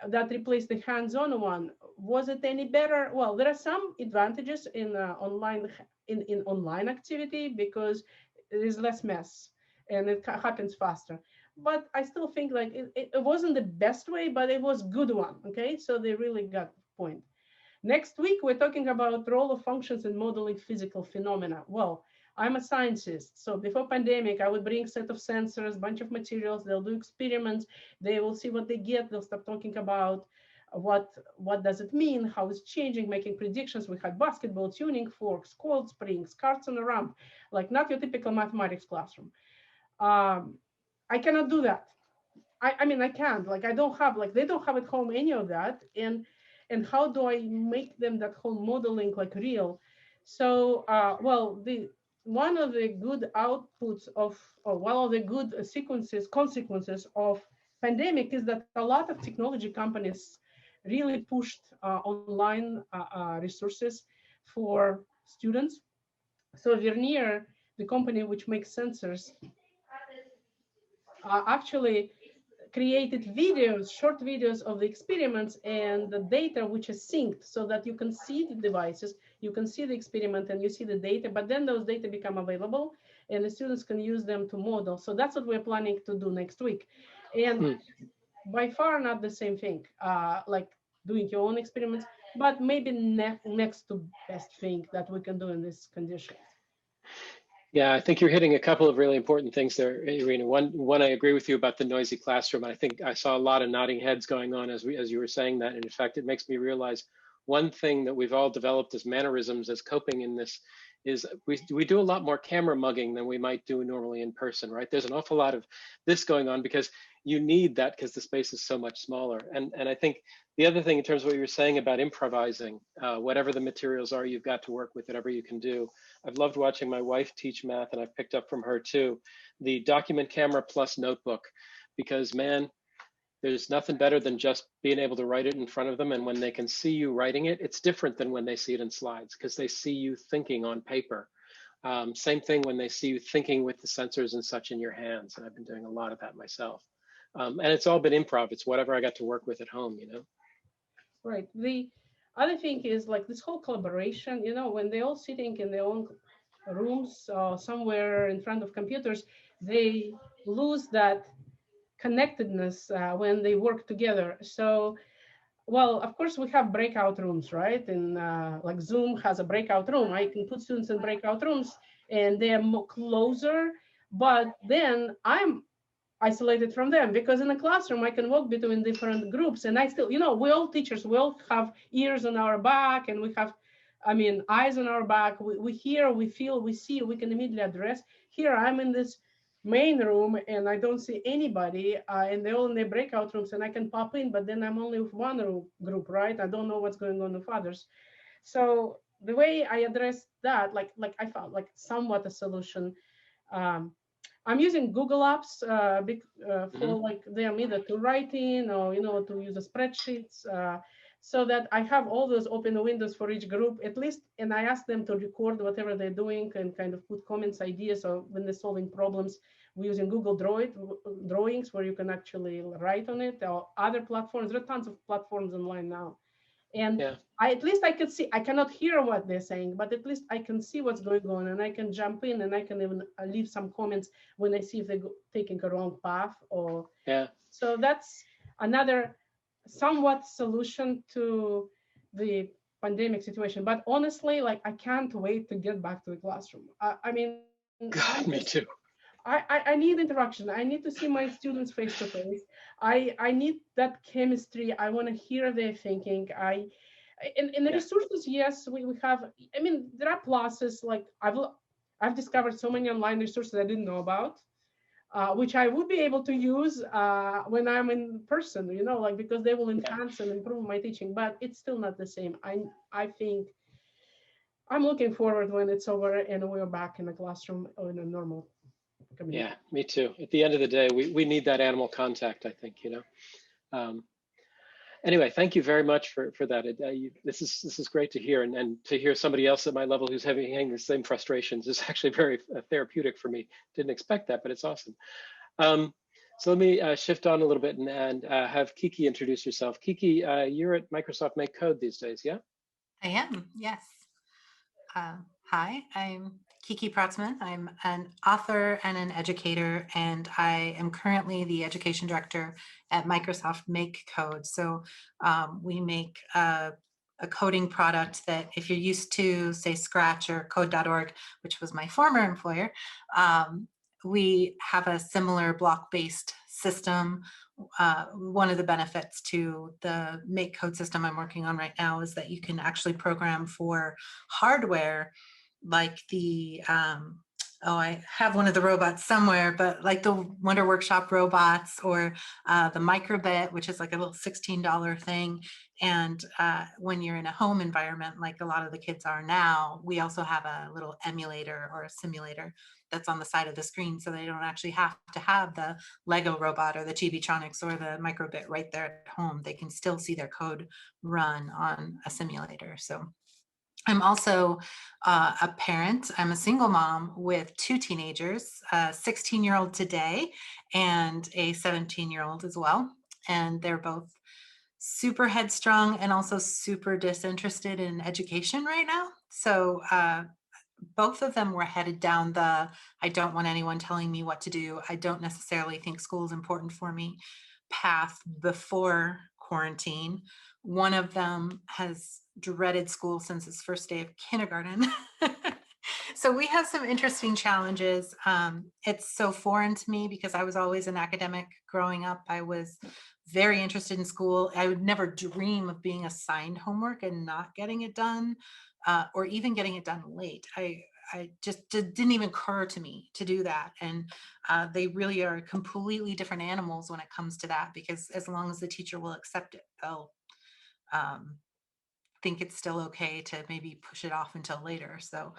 that replaced the hands-on one. Was it any better? Well, there are some advantages in online activity because there is less mess and it happens faster. But I still think it wasn't the best way, but it was good one. Okay, so they really got the point. Next week, we're talking about role of functions in modeling physical phenomena. Well, I'm a scientist, so before pandemic, I would bring a set of sensors, bunch of materials, they'll do experiments, they will see what they get, they'll start talking about what does it mean, how it's changing, making predictions. We had basketball, tuning forks, coiled springs, carts on a ramp, like not your typical mathematics classroom. I cannot do that. I mean, I can't, I don't have, they don't have at home any of that. And how do I make them that whole modeling real? So, well, one of the good outputs of, or one of the good consequences of pandemic is that a lot of technology companies really pushed online resources for students. So Vernier, the company which makes sensors, actually created videos, short videos of the experiments and the data which is synced so that you can see the devices, you can see the experiment and you see the data, but then those data become available and the students can use them to model. So that's what we're planning to do next week. And by far not the same thing, like doing your own experiments, but maybe next to best thing that we can do in this condition. Yeah, I think you're hitting a couple of really important things there, Irina. One, I agree with you about the noisy classroom. I think I saw a lot of nodding heads going on as you were saying that. And in fact, it makes me realize one thing that we've all developed as mannerisms, as coping in this, is we do a lot more camera mugging than we might do normally in person, right? There's an awful lot of this going on because you need that because the space is so much smaller. And I think the other thing in terms of what you were saying about improvising, whatever the materials are, you've got to work with whatever you can do. I've loved watching my wife teach math, and I've picked up from her too, the document camera plus notebook, because man, there's nothing better than just being able to write it in front of them. And when they can see you writing it, it's different than when they see it in slides because they see you thinking on paper. Same thing when they see you thinking with the sensors and such in your hands. And I've been doing a lot of that myself. And it's all been improv. It's whatever I got to work with at home, you know? Right. Other thing is like this whole collaboration, when they're all sitting in their own rooms or somewhere in front of computers, they lose that connectedness when they work together. So, well, of course, we have breakout rooms, right? And like Zoom has a breakout room. I can put students in breakout rooms and they are more closer. But then I'm isolated from them because in the classroom I can walk between different groups and I still, we all teachers, we all have ears on our back and we have, eyes on our back. We hear, we feel, we see, we can immediately address. Here I'm in this main room and I don't see anybody and they're all in their breakout rooms and I can pop in, but then I'm only with one group, right? I don't know what's going on with others. So the way I address that, like I found like somewhat a solution. I'm using Google Apps for like them either to write in or to use the spreadsheets so that I have all those open windows for each group at least, and I ask them to record whatever they're doing and kind of put comments, ideas, or when they're solving problems. We're using Google Drawings where you can actually write on it, or other platforms. There are tons of platforms online now. And Yeah. at least I can see, I cannot hear what they're saying, but at least I can see what's going on and I can jump in and I can even leave some comments when I see if they're taking a wrong path or. Yeah. So that's another somewhat solution to the pandemic situation. But honestly, like I can't wait to get back to the classroom. God, me too. I need interaction. I need to see my students face to face. I need that chemistry. I want to hear their thinking. In the resources, yes, we have. There are pluses. Like I've discovered so many online resources I didn't know about, which I would be able to use when I'm in person. Like because they will enhance and improve my teaching. But it's still not the same. I think I'm looking forward when it's over and we're back in the classroom or in a normal. Yeah, me too. At the end of the day, we need that animal contact, I think, Anyway, thank you very much for that. This is great to hear, and to hear somebody else at my level who's having the same frustrations is actually very therapeutic for me. Didn't expect that, but it's awesome. So let me shift on a little bit and have Kiki introduce yourself. Kiki, you're at Microsoft Make Code these days, yeah? I am, yes. Hi, I'm Kiki Pratzman. I'm an author and an educator, and I am currently the education director at Microsoft Make Code. So we make a coding product that if you're used to, say, Scratch or code.org, which was my former employer, we have a similar block-based system. One of the benefits to the Make Code system I'm working on right now is that you can actually program for hardware like the, I have one of the robots somewhere, but like the Wonder Workshop robots or the Microbit, which is like a little $16 thing. And when you're in a home environment, like a lot of the kids are now, we also have a little emulator or a simulator that's on the side of the screen, so they don't actually have to have the Lego robot or the Chibitronics or the Microbit right there at home. They can still see their code run on a simulator. So I'm also a parent. I'm a single mom with two teenagers, a 16-year-old today and a 17-year-old as well. And they're both super headstrong and also super disinterested in education right now. So both of them were headed down the, I don't want anyone telling me what to do. I don't necessarily think school is important for me path before quarantine. One of them has dreaded school since his first day of kindergarten. So we have some interesting challenges. It's so foreign to me because I was always an academic growing up. I was very interested in school. I would never dream of being assigned homework and not getting it done, or even getting it done late. I just didn't even occur to me to do that. And they really are completely different animals when it comes to that, because as long as the teacher will accept it, they'll think it's still okay to maybe push it off until later. So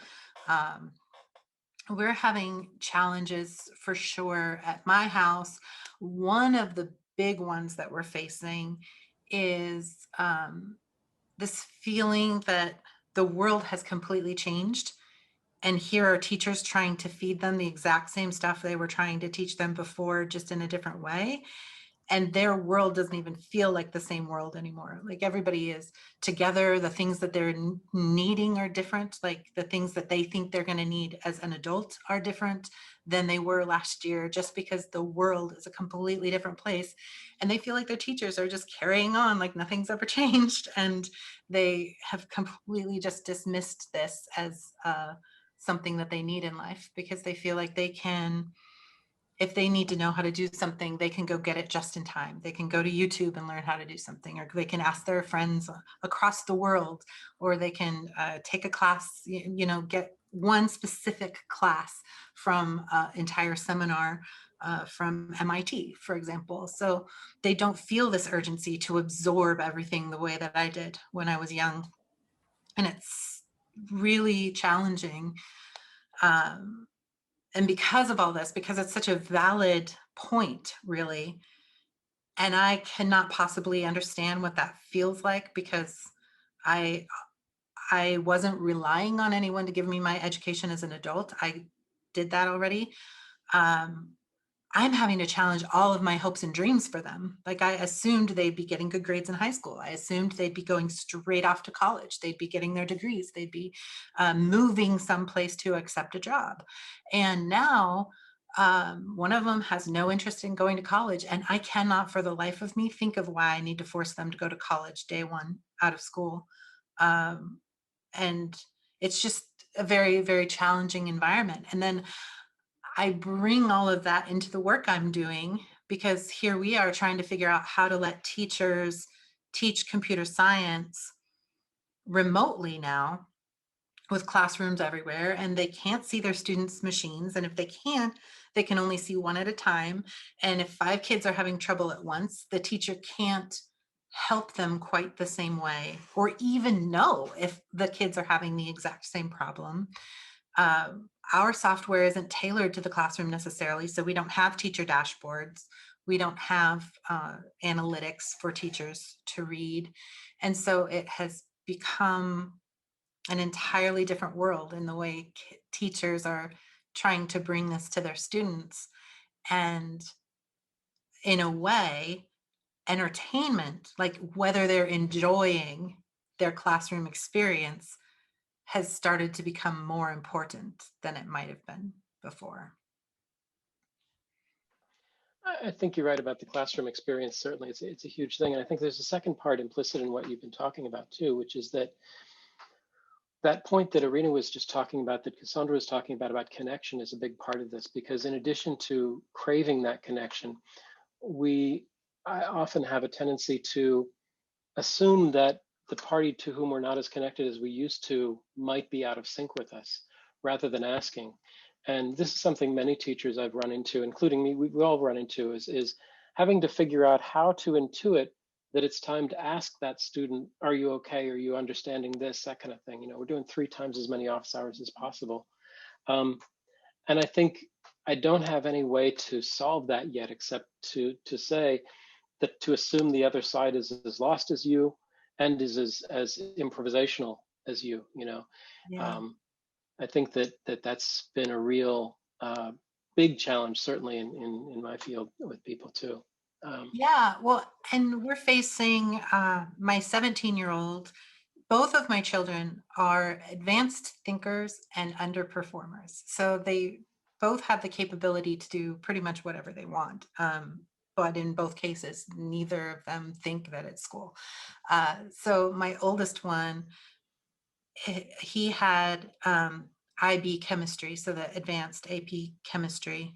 we're having challenges for sure at my house. One of the big ones that we're facing is this feeling that the world has completely changed. And here are teachers trying to feed them the exact same stuff they were trying to teach them before, just in a different way. and their world doesn't even feel like the same world anymore. Like everybody is together. The things that they're needing are different. Like the things that they think they're going to need as an adult are different than they were last year, just because the world is a completely different place. And they feel like their teachers are just carrying on like nothing's ever changed. And they have completely just dismissed this as something that they need in life, because they feel like they can, if they need to know how to do something, they can go get it just in time. They can go to YouTube and learn how to do something, or they can ask their friends across the world, or they can take a class, get one specific class from an entire seminar from MIT, for example. So they don't feel this urgency to absorb everything the way that I did when I was young. And it's really challenging. And because of all this, because it's such a valid point, really, and I cannot possibly understand what that feels like, because I wasn't relying on anyone to give me my education as an adult. I did that already. I'm having to challenge all of my hopes and dreams for them. Like I assumed they'd be getting good grades in high school. I assumed they'd be going straight off to college. They'd be getting their degrees. They'd be moving someplace to accept a job. And now one of them has no interest in going to college. And I cannot for the life of me think of why I need to force them to go to college day one out of school. And it's just a very, very challenging environment. And then I bring all of that into the work I'm doing, because here we are trying to figure out how to let teachers teach computer science remotely now with classrooms everywhere, and they can't see their students' machines. And if they can't, they can only see one at a time. And if 5 kids are having trouble at once, the teacher can't help them quite the same way, or even know if the kids are having the exact same problem. Our software isn't tailored to the classroom necessarily, so we don't have teacher dashboards. We don't have analytics for teachers to read. And so it has become an entirely different world in the way teachers are trying to bring this to their students. And in a way, entertainment, like whether they're enjoying their classroom experience, has started to become more important than it might have been before. I think you're right about the classroom experience. Certainly, it's a huge thing. And I think there's a second part implicit in what you've been talking about too, which is that point that Irina was just talking about, that Cassandra was talking about connection, is a big part of this, because in addition to craving that connection, I often have a tendency to assume that the party to whom we're not as connected as we used to might be out of sync with us, rather than asking. And this is something many teachers I've run into, including me, we all run into, is having to figure out how to intuit that it's time to ask that student, are you okay? Are you understanding this? That kind of thing. We're doing 3 times as many office hours as possible. And I think I don't have any way to solve that yet, except to say that, to assume the other side is as lost as you and is as improvisational as you. Yeah. I think that's been a real big challenge, certainly in my field with people too. Yeah, well, and we're facing my 17-year-old, both of my children are advanced thinkers and underperformers. So they both have the capability to do pretty much whatever they want. But in both cases, neither of them think that it's school. So my oldest one, he had IB chemistry, so the advanced AP chemistry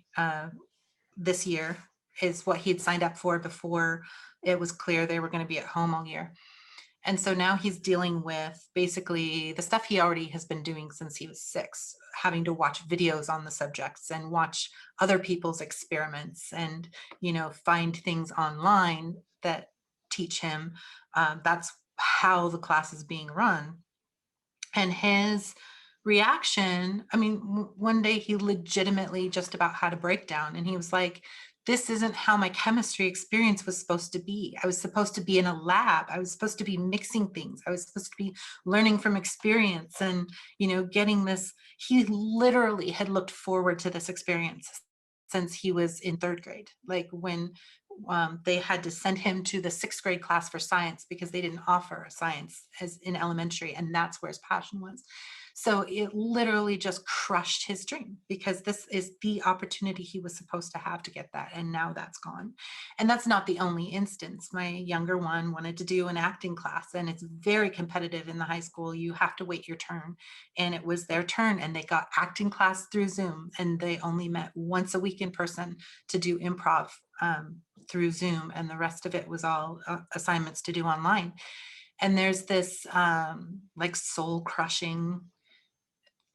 this year is what he'd signed up for before it was clear they were going to be at home all year. And so now he's dealing with basically the stuff he already has been doing since he was 6, having to watch videos on the subjects and watch other people's experiments and, find things online that teach him. That's how the class is being run. And his reaction, I mean, one day he legitimately just about had a breakdown, and he was like, this isn't how my chemistry experience was supposed to be. I was supposed to be in a lab. I was supposed to be mixing things. I was supposed to be learning from experience and, getting this. He literally had looked forward to this experience since he was in 3rd grade. Like when they had to send him to the 6th grade class for science because they didn't offer science as in elementary, and that's where his passion was. So it literally just crushed his dream because this is the opportunity he was supposed to have to get that. And now that's gone. And that's not the only instance. My younger one wanted to do an acting class, and it's very competitive in the high school. You have to wait your turn. And it was their turn, and they got acting class through Zoom, and they only met once a week in person to do improv through Zoom. And the rest of it was all assignments to do online. And there's this like soul crushing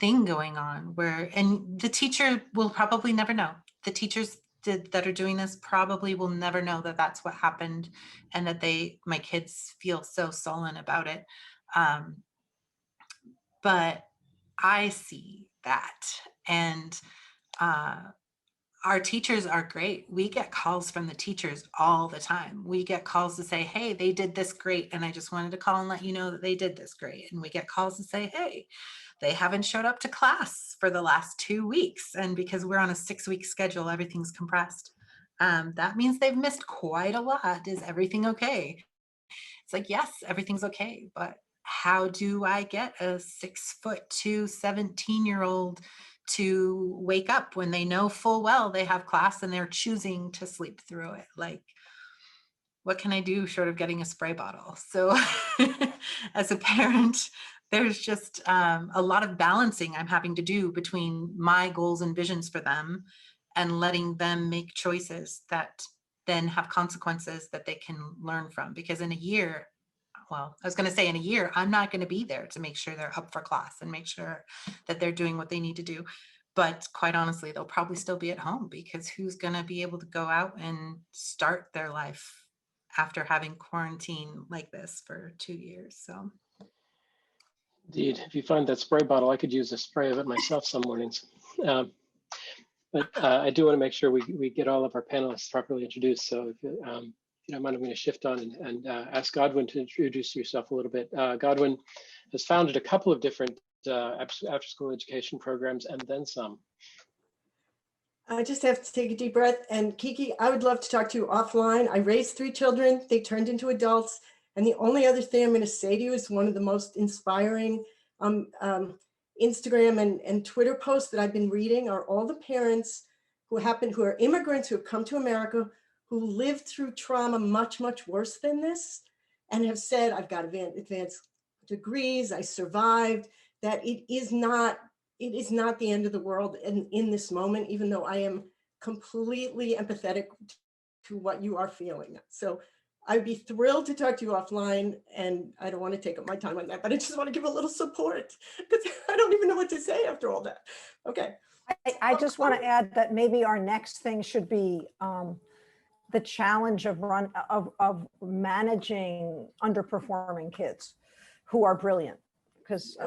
thing going on where, and the teacher will probably never know. The teachers that are doing this probably will never know that that's what happened, and that my kids feel so sullen about it. But I see that, and our teachers are great. We get calls from the teachers all the time. We get calls to say, hey, they did this great, and I just wanted to call and let you know that they did this great. And we get calls to say, hey, they haven't showed up to class for the last 2 weeks. And because we're on a 6-week schedule, everything's compressed. That means they've missed quite a lot. Is everything okay? It's like, yes, everything's okay. But how do I get a 6'2", 17-year-old to wake up when they know full well they have class and they're choosing to sleep through it? Like, what can I do short of getting a spray bottle? So as a parent, there's just a lot of balancing I'm having to do between my goals and visions for them and letting them make choices that then have consequences that they can learn from. Because in a year, well, I was going to say in a year, I'm not going to be there to make sure they're up for class and make sure that they're doing what they need to do. But quite honestly, they'll probably still be at home, because who's going to be able to go out and start their life after having quarantine like this for 2 years? So. Indeed, if you find that spray bottle, I could use a spray of it myself some mornings. But I do want to make sure we get all of our panelists properly introduced. So if you don't mind, I'm going to shift on and ask Godwin to introduce yourself a little bit. Godwin has founded a couple of different after-school education programs and then some. I just have to take a deep breath. And Kiki, I would love to talk to you offline. I raised 3 children. They turned into adults. And the only other thing I'm going to say to you is one of the most inspiring Instagram and Twitter posts that I've been reading are all the parents who are immigrants who have come to America, who lived through trauma much, much worse than this, and have said, I've got advanced degrees, I survived, that it is not the end of the world in this moment, even though I am completely empathetic to what you are feeling. So I'd be thrilled to talk to you offline, and I don't want to take up my time on that, but I just want to give a little support because I don't even know what to say after all that. Okay. I just want to add that maybe our next thing should be the challenge of managing underperforming kids who are brilliant.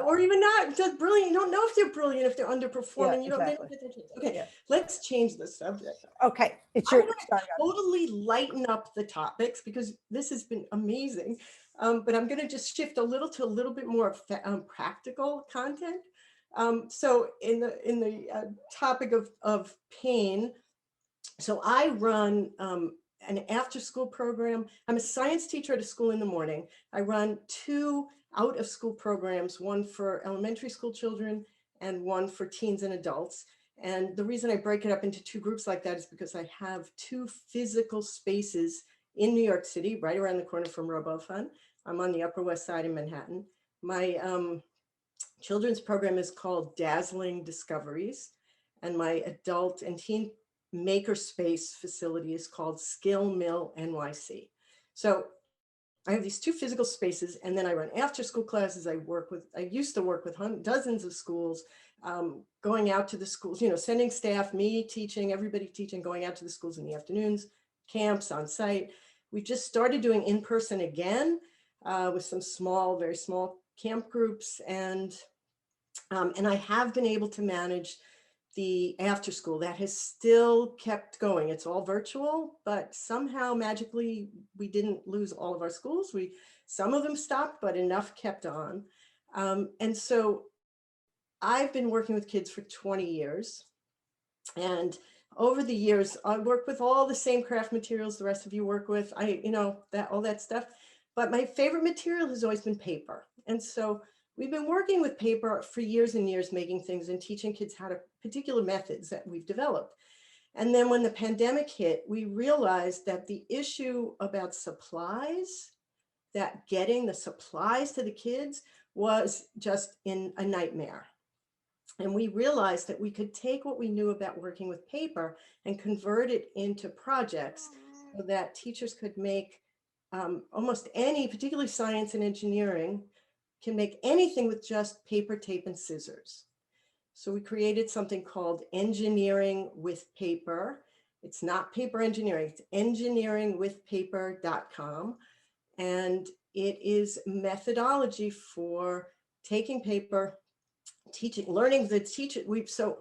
Or even not just brilliant. You don't know if they're brilliant if they're underperforming. Yeah, exactly. Okay, yeah. Let's change the subject. Okay, it's your turn. Totally lighten up the topics because this has been amazing. But I'm going to just shift a little bit more practical content. So in the topic of pain, so I run an after-school program. I'm a science teacher at a school in the morning. I run 2 out-of-school programs, one for elementary school children and one for teens and adults. And the reason I break it up into 2 groups like that is because I have 2 physical spaces in New York City, right around the corner from Robofun. I'm on the Upper West Side in Manhattan. My children's program is called Dazzling Discoveries, and my adult and teen makerspace facility is called Skill Mill NYC. So I have these 2 physical spaces, and then I run after school classes. I used to work with dozens of schools, going out to the schools, sending staff, me teaching, everybody teaching, going out to the schools in the afternoons, camps on site. We just started doing in-person again with some very small camp groups. And I have been able to manage the after school that has still kept going. It's all virtual, but somehow magically we didn't lose all of our schools. Some of them stopped, but enough kept on. And so I've been working with kids for 20 years, and over the years, I work with all the same craft materials the rest of you work with. All that stuff. But my favorite material has always been paper. And so we've been working with paper for years and years, making things and teaching kids how to particular methods that we've developed. And then when the pandemic hit, we realized that the issue about supplies, that getting the supplies to the kids was just in a nightmare. And we realized that we could take what we knew about working with paper and convert it into projects so that teachers could make almost any, particularly science and engineering, can make anything with just paper, tape, and scissors. So we created something called Engineering with Paper. It's not paper engineering, it's engineeringwithpaper.com. And it is methodology for taking paper, teaching, learning the teacher. So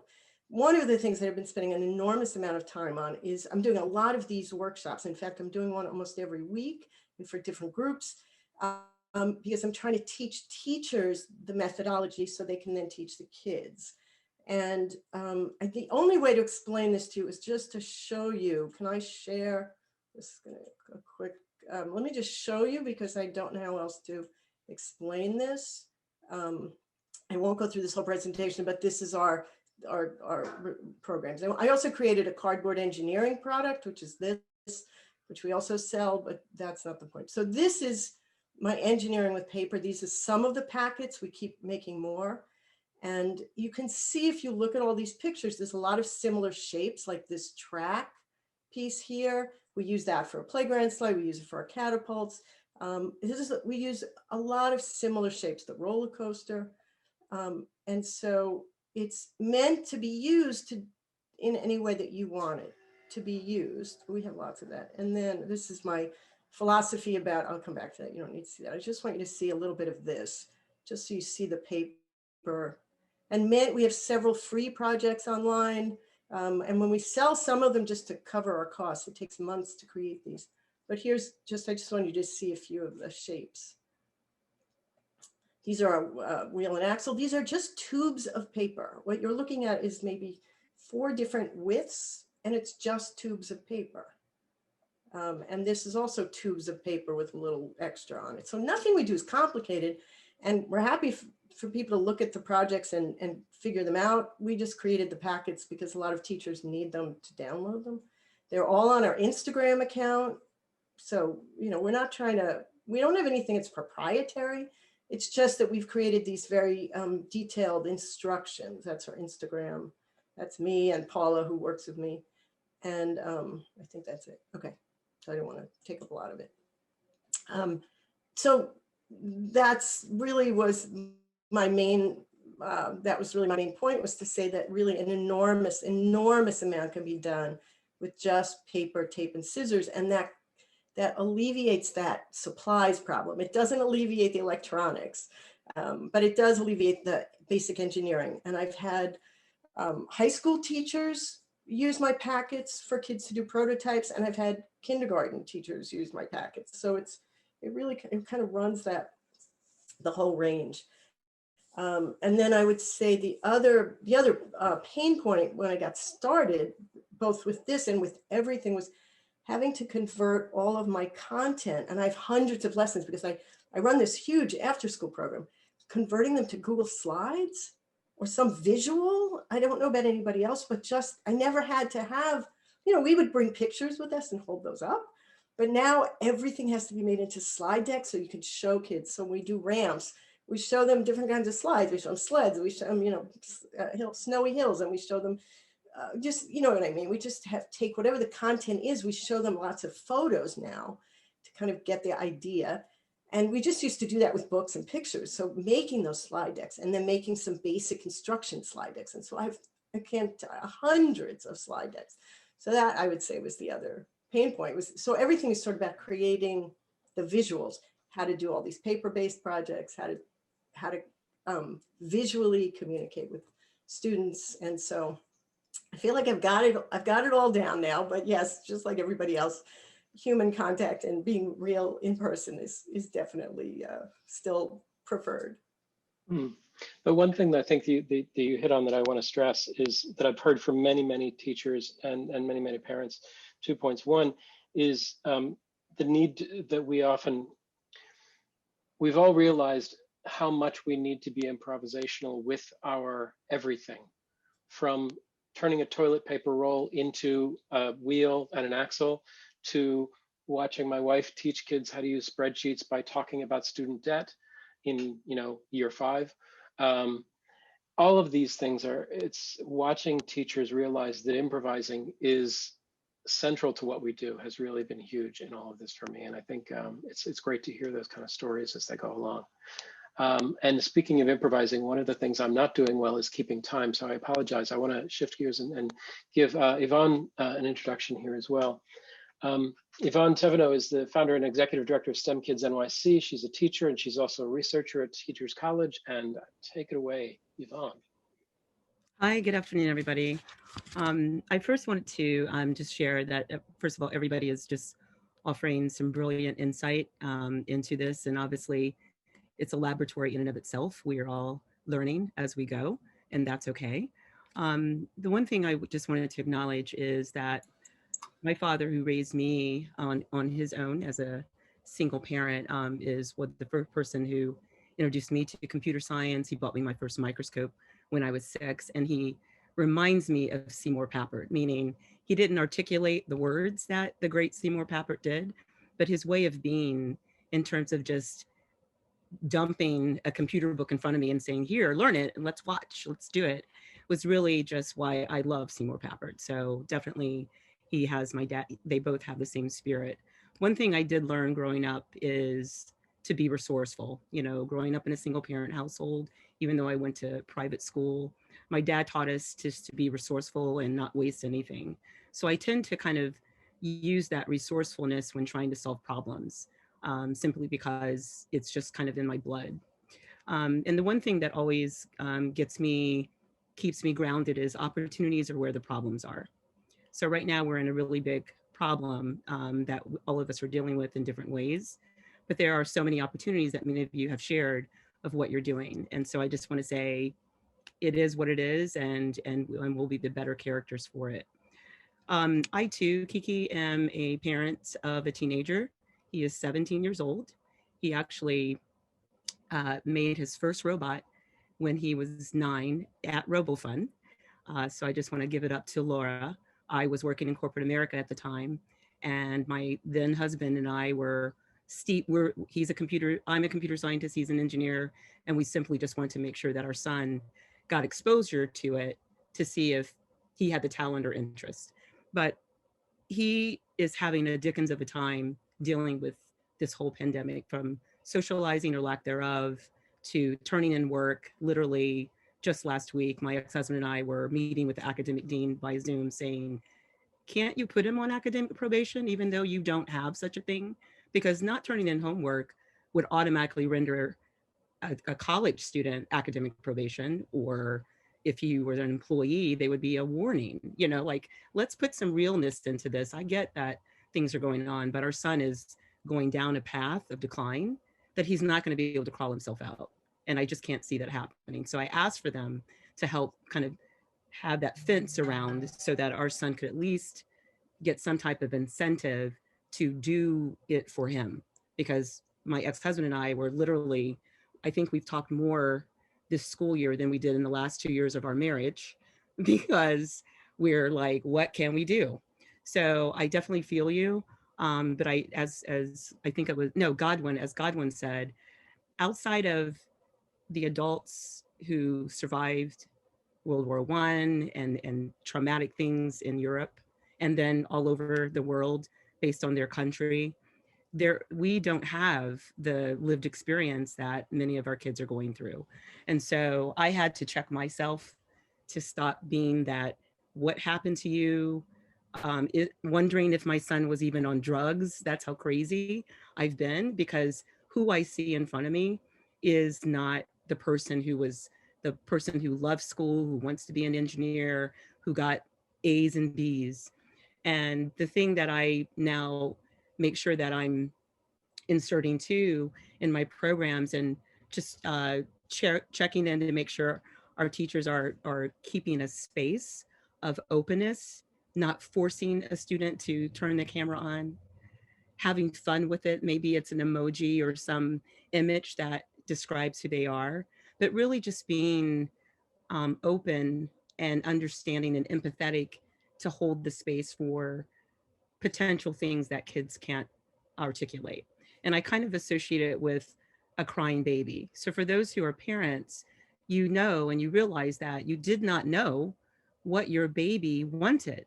one of the things that I've been spending an enormous amount of time on is I'm doing a lot of these workshops. In fact, I'm doing one almost every week and for different groups because I'm trying to teach teachers the methodology so they can then teach the kids. And the only way to explain this to you is just to show you. Can I share? This is gonna a quick. Let me just show you because I don't know how else to explain this. I won't go through this whole presentation, but this is our programs. And I also created a cardboard engineering product, which is this, which we also sell, but that's not the point. So this is my Engineering with Paper. These are some of the packets. We keep making more. And you can see if you look at all these pictures, there's a lot of similar shapes, like this track piece here. We use that for a playground slide. We use it for our catapults. We use a lot of similar shapes, the roller coaster. And so it's meant to be used in any way that you want it to be used. We have lots of that. And then this is my philosophy about, I'll come back to that. You don't need to see that. I just want you to see a little bit of this, just so you see the paper. And we have several free projects online. And when we sell some of them just to cover our costs, it takes months to create these. But here's just, I just want you to see a few of the shapes. These are a wheel and axle. These are just tubes of paper. What you're looking at is maybe 4 different widths, and it's just tubes of paper. And this is also tubes of paper with a little extra on it. So nothing we do is complicated. And we're happy for people to look at the projects and figure them out. We just created the packets because a lot of teachers need them to download them. They're all on our Instagram account. So, we're not trying to, we don't have anything that's proprietary. It's just that we've created these very detailed instructions. That's our Instagram. That's me and Paula, who works with me. And I think that's it. Okay, so I don't want to take up a lot of it. So that's really was my main, that was really my main point, was to say that really an enormous, enormous amount can be done with just paper, tape, and scissors. And that alleviates that supplies problem. It doesn't alleviate the electronics, but it does alleviate the basic engineering. And I've had high school teachers use my packets for kids to do prototypes, and I've had kindergarten teachers use my packets. So it kind of runs the whole range. And then I would say the other pain point when I got started, both with this and with everything, was having to convert all of my content. And I have hundreds of lessons because I run this huge after-school program, converting them to Google Slides or some visual. I don't know about anybody else, but just, I never had to have, we would bring pictures with us and hold those up. But now everything has to be made into slide decks so you can show kids. So we do ramps. We show them different kinds of slides. We show them sleds. We show them, snowy hills, and we show them just, you know what I mean? We just have to take whatever the content is. We show them lots of photos now to kind of get the idea. And we just used to do that with books and pictures. So making those slide decks and then making some basic instruction slide decks. And so I have, hundreds of slide decks. So that I would say was the other pain point. So everything is sort of about creating the visuals, how to do all these paper-based projects, how to visually communicate with students. And so I feel like I've got it all down now, but yes, just like everybody else, human contact and being real in person is definitely still preferred. Hmm. But one thing that I think that you hit on that I want to stress is that I've heard from many, many teachers and many, many parents. 2 points. One is the need that we've all realized how much we need to be improvisational with our everything, from turning a toilet paper roll into a wheel and an axle, to watching my wife teach kids how to use spreadsheets by talking about student debt in year 5. All of these things it's watching teachers realize that improvising is central to what we do has really been huge in all of this for me. And I think it's great to hear those kind of stories as they go along. And speaking of improvising, one of the things I'm not doing well is keeping time. So I apologize. I want to shift gears and give Yvonne an introduction here as well. Yvonne Tevino is the founder and executive director of STEM Kids NYC. She's a teacher and she's also a researcher at Teachers College. And take it away, Yvonne. Hi, good afternoon, everybody. I first wanted to just share that, first of all, everybody is just offering some brilliant insight into this. And obviously, it's a laboratory in and of itself. We are all learning as we go, and that's okay. The one thing I just wanted to acknowledge is that my father, who raised me on his own as a single parent, is the first person who introduced me to computer science. He bought me my first microscope when I was 6, and he reminds me of Seymour Papert, meaning he didn't articulate the words that the great Seymour Papert did, but his way of being in terms of just dumping a computer book in front of me and saying, here, learn it, and let's watch, let's do it, was really just why I love Seymour Papert. So definitely he has my dad, they both have the same spirit. One thing I did learn growing up is to be resourceful. Growing up in a single parent household, even though I went to private school, my dad taught us just to be resourceful and not waste anything. So I tend to kind of use that resourcefulness when trying to solve problems, simply because it's just kind of in my blood. And the one thing that always keeps me grounded is opportunities are where the problems are. So right now we're in a really big problem that all of us are dealing with in different ways, but there are so many opportunities that many of you have shared of what you're doing. And so I just want to say, it is what it is, and we'll be the better characters for it. I too, Kiki, am a parent of a teenager. He is 17 years old. He actually made his first robot when he was 9 at Robofun. So I just want to give it up to Laura. I was working in corporate America at the time, and my then husband and I were I'm a computer scientist, he's an engineer, and we simply just wanted to make sure that our son got exposure to it to see if he had the talent or interest. But he is having a dickens of a time dealing with this whole pandemic, from socializing or lack thereof to turning in work. Literally just last week, my ex-husband and I were meeting with the academic dean by Zoom saying, can't you put him on academic probation even though you don't have such a thing? Because not turning in homework would automatically render a college student academic probation, or if you were an employee, they would be a warning. Let's put some realness into this. I get that things are going on, but our son is going down a path of decline that he's not going to be able to crawl himself out. And I just can't see that happening. So I asked for them to help kind of have that fence around so that our son could at least get some type of incentive to do it for him. Because my ex-husband and I were literally, I think we've talked more this school year than we did in the last 2 years of our marriage, because we're like, what can we do? So I definitely feel you. But as I think it was, no, Godwin, as Godwin said, outside of the adults who survived World War I and traumatic things in Europe, and then all over the world based on their country, we don't have the lived experience that many of our kids are going through. And so I had to check myself to stop being that, what happened to you? Wondering if my son was even on drugs. That's how crazy I've been, because who I see in front of me is not the person who loves school, who wants to be an engineer, who got A's and B's. And the thing that I now make sure that I'm inserting too in my programs, and just checking in to make sure our teachers are keeping a space of openness, not forcing a student to turn the camera on, having fun with it. Maybe it's an emoji or some image that describes who they are, but really just being open and understanding and empathetic to hold the space for potential things that kids can't articulate. And I kind of associate it with a crying baby. So for those who are parents, you know, and you realize that you did not know what your baby wanted.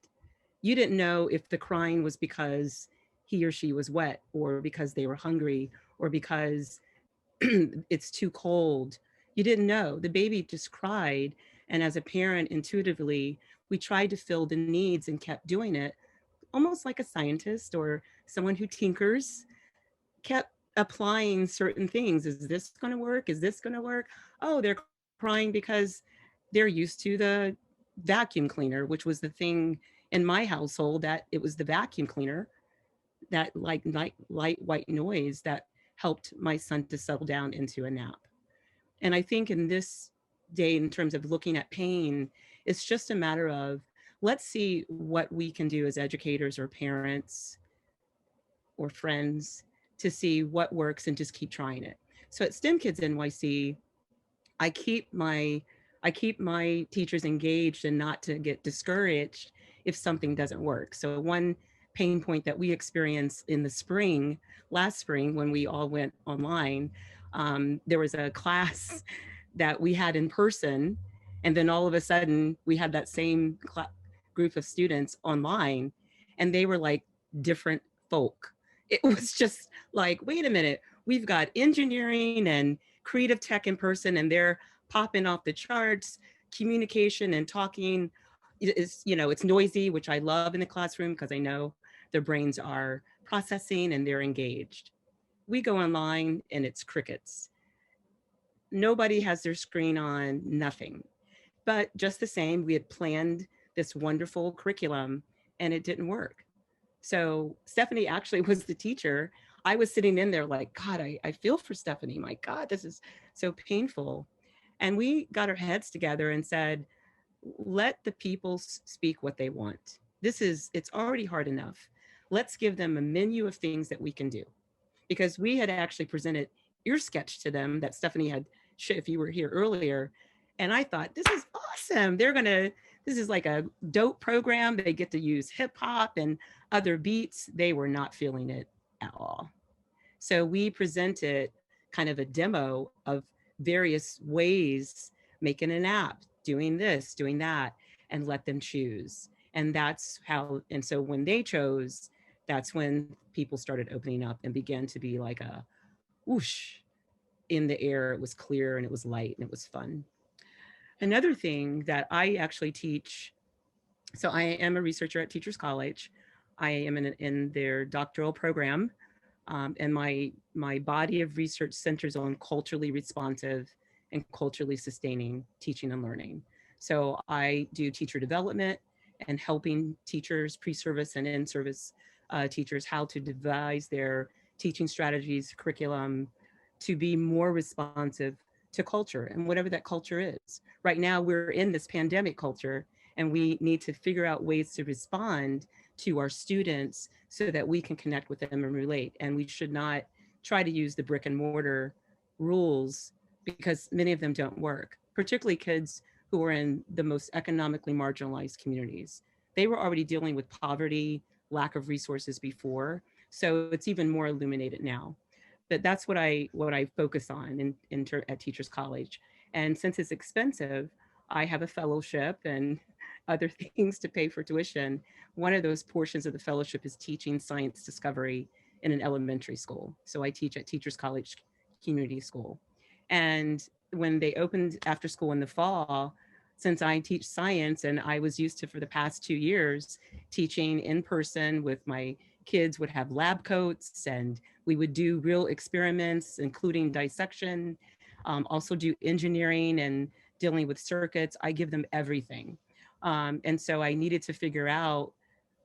You didn't know if the crying was because he or she was wet, or because they were hungry, or because it's too cold. You didn't know. The baby just cried. And as a parent, intuitively, we tried to fill the needs and kept doing it, almost like a scientist or someone who tinkers, kept applying certain things. Is this going to work? Is this going to work? Oh, they're crying because they're used to the vacuum cleaner, which was the thing in my household, that it was the vacuum cleaner, that like light white noise that helped my son to settle down into a nap. And I think in this day, in terms of looking at pain, it's just a matter of, let's see what we can do as educators or parents or friends to see what works and just keep trying it. So at STEM Kids NYC, I keep my teachers engaged and not to get discouraged if something doesn't work. So one pain point that we experienced in the spring, last spring, when we all went online, there was a class that we had in person, and then all of a sudden we had that same group of students online, and they were like different folk. It was just like, wait a minute, we've got engineering and creative tech in person, and they're popping off the charts. Communication and talking is, you know, it's noisy, which I love in the classroom because I know their brains are processing and they're engaged. We go online and it's crickets. Nobody has their screen on, nothing. But just the same, we had planned this wonderful curriculum and it didn't work. So Stephanie actually was the teacher. I was sitting in there like, God, I feel for Stephanie. My God, this is so painful. And we got our heads together and said, let the people speak what they want. It's already hard enough. Let's give them a menu of things that we can do. Because we had actually presented your sketch to them that Stephanie had, if you were here earlier. And I thought, this is awesome. This is like a dope program. They get to use hip hop and other beats. They were not feeling it at all. So we presented kind of a demo of various ways, making an app, doing this, doing that, and let them choose. And that's how, and so when they chose, that's when people started opening up and began to be like a whoosh in the air. It was clear and it was light and it was fun. Another thing that I actually teach, so I am a researcher at Teachers College. I am in their doctoral program, and my body of research centers on culturally responsive and culturally sustaining teaching and learning. So I do teacher development and helping teachers, pre-service and in-service teachers, how to devise their teaching strategies, curriculum, to be more responsive to culture and whatever that culture is. Right now, we're in this pandemic culture, and we need to figure out ways to respond to our students so that we can connect with them and relate. And we should not try to use the brick and mortar rules, because many of them don't work, particularly kids who are in the most economically marginalized communities. They were already dealing with poverty, lack of resources before, so it's even more illuminated now. But that's what I focus on at Teachers College. And since it's expensive, I have a fellowship and other things to pay for tuition. One of those portions of the fellowship is teaching science discovery in an elementary school. So I teach at Teachers College Community School. And when they opened after school in the fall, since I teach science and I was used to, for the past 2 years, teaching in person with my kids, would have lab coats and we would do real experiments, including dissection, also do engineering and dealing with circuits. I give them everything. And so I needed to figure out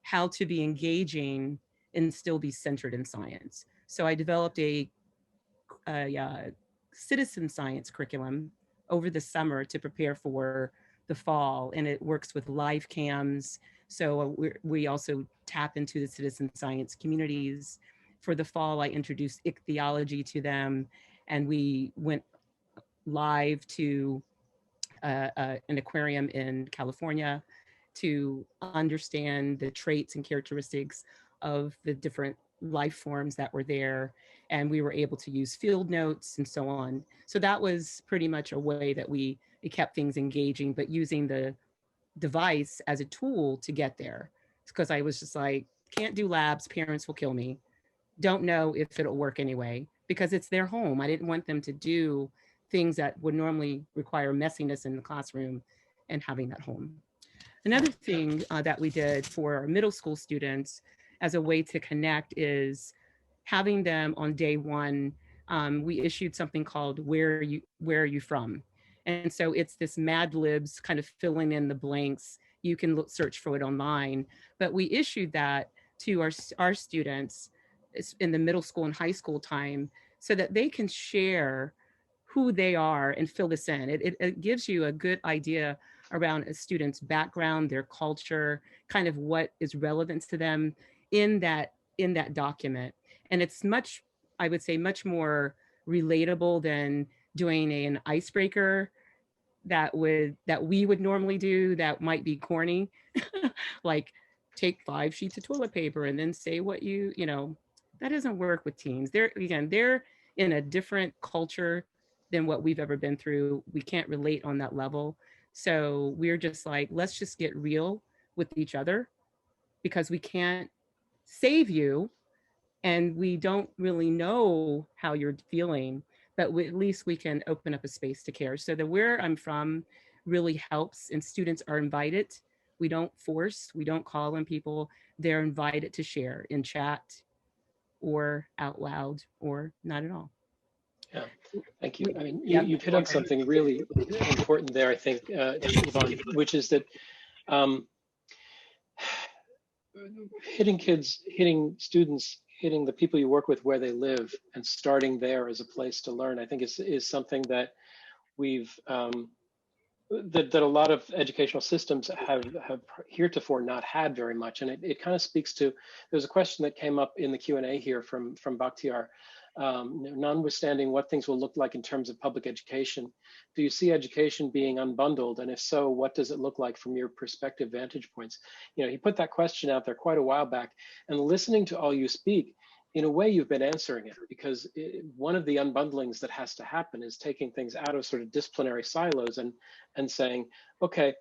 how to be engaging and still be centered in science. So I developed a citizen science curriculum over the summer to prepare for the fall, and it works with live cams. So we also tap into the citizen science communities. For the fall, I introduced ichthyology to them, and we went live to an aquarium in California to understand the traits and characteristics of the different life forms that were there. And we were able to use field notes and so on. So that was pretty much a way that we kept things engaging, but using the device as a tool to get there. Because I was just like, can't do labs, parents will kill me. Don't know if it'll work anyway, because it's their home. I didn't want them to do things that would normally require messiness in the classroom and having that home. Another thing that we did for our middle school students as a way to connect is having them on day one. We issued something called Where Are You From? And so it's this Mad Libs kind of filling in the blanks. You can search for it online, but we issued that to our students in the middle school and high school time so that they can share who they are and fill this in. It gives you a good idea around a student's background, their culture, kind of what is relevant to them in that document. And it's much, I would say, much more relatable than doing an icebreaker that we would normally do that might be corny, like take 5 sheets of toilet paper and then say what you know, that doesn't work with teens. They're in a different culture than what we've ever been through. We can't relate on that level. So we're just like, let's just get real with each other because we can't save you and we don't really know how you're feeling, but at least we can open up a space to care. So the Where I'm From really helps, and students are invited. We don't force, we don't call on people. They're invited to share in chat or out loud or not at all. Yeah, thank you. I mean, you've hit on something really important there, I think, Yvonne, which is that hitting students, hitting the people you work with where they live and starting there as a place to learn, I think is something that we've, that a lot of educational systems have heretofore not had very much. And it kind of speaks to, there's a question that came up in the Q&A here from Bakhtiar. Notwithstanding what things will look like in terms of public education, do you see education being unbundled? And if so, what does it look like from your perspective vantage points? You know, he put that question out there quite a while back, and listening to all you speak, in a way you've been answering it, because one of the unbundlings that has to happen is taking things out of sort of disciplinary silos and saying, okay,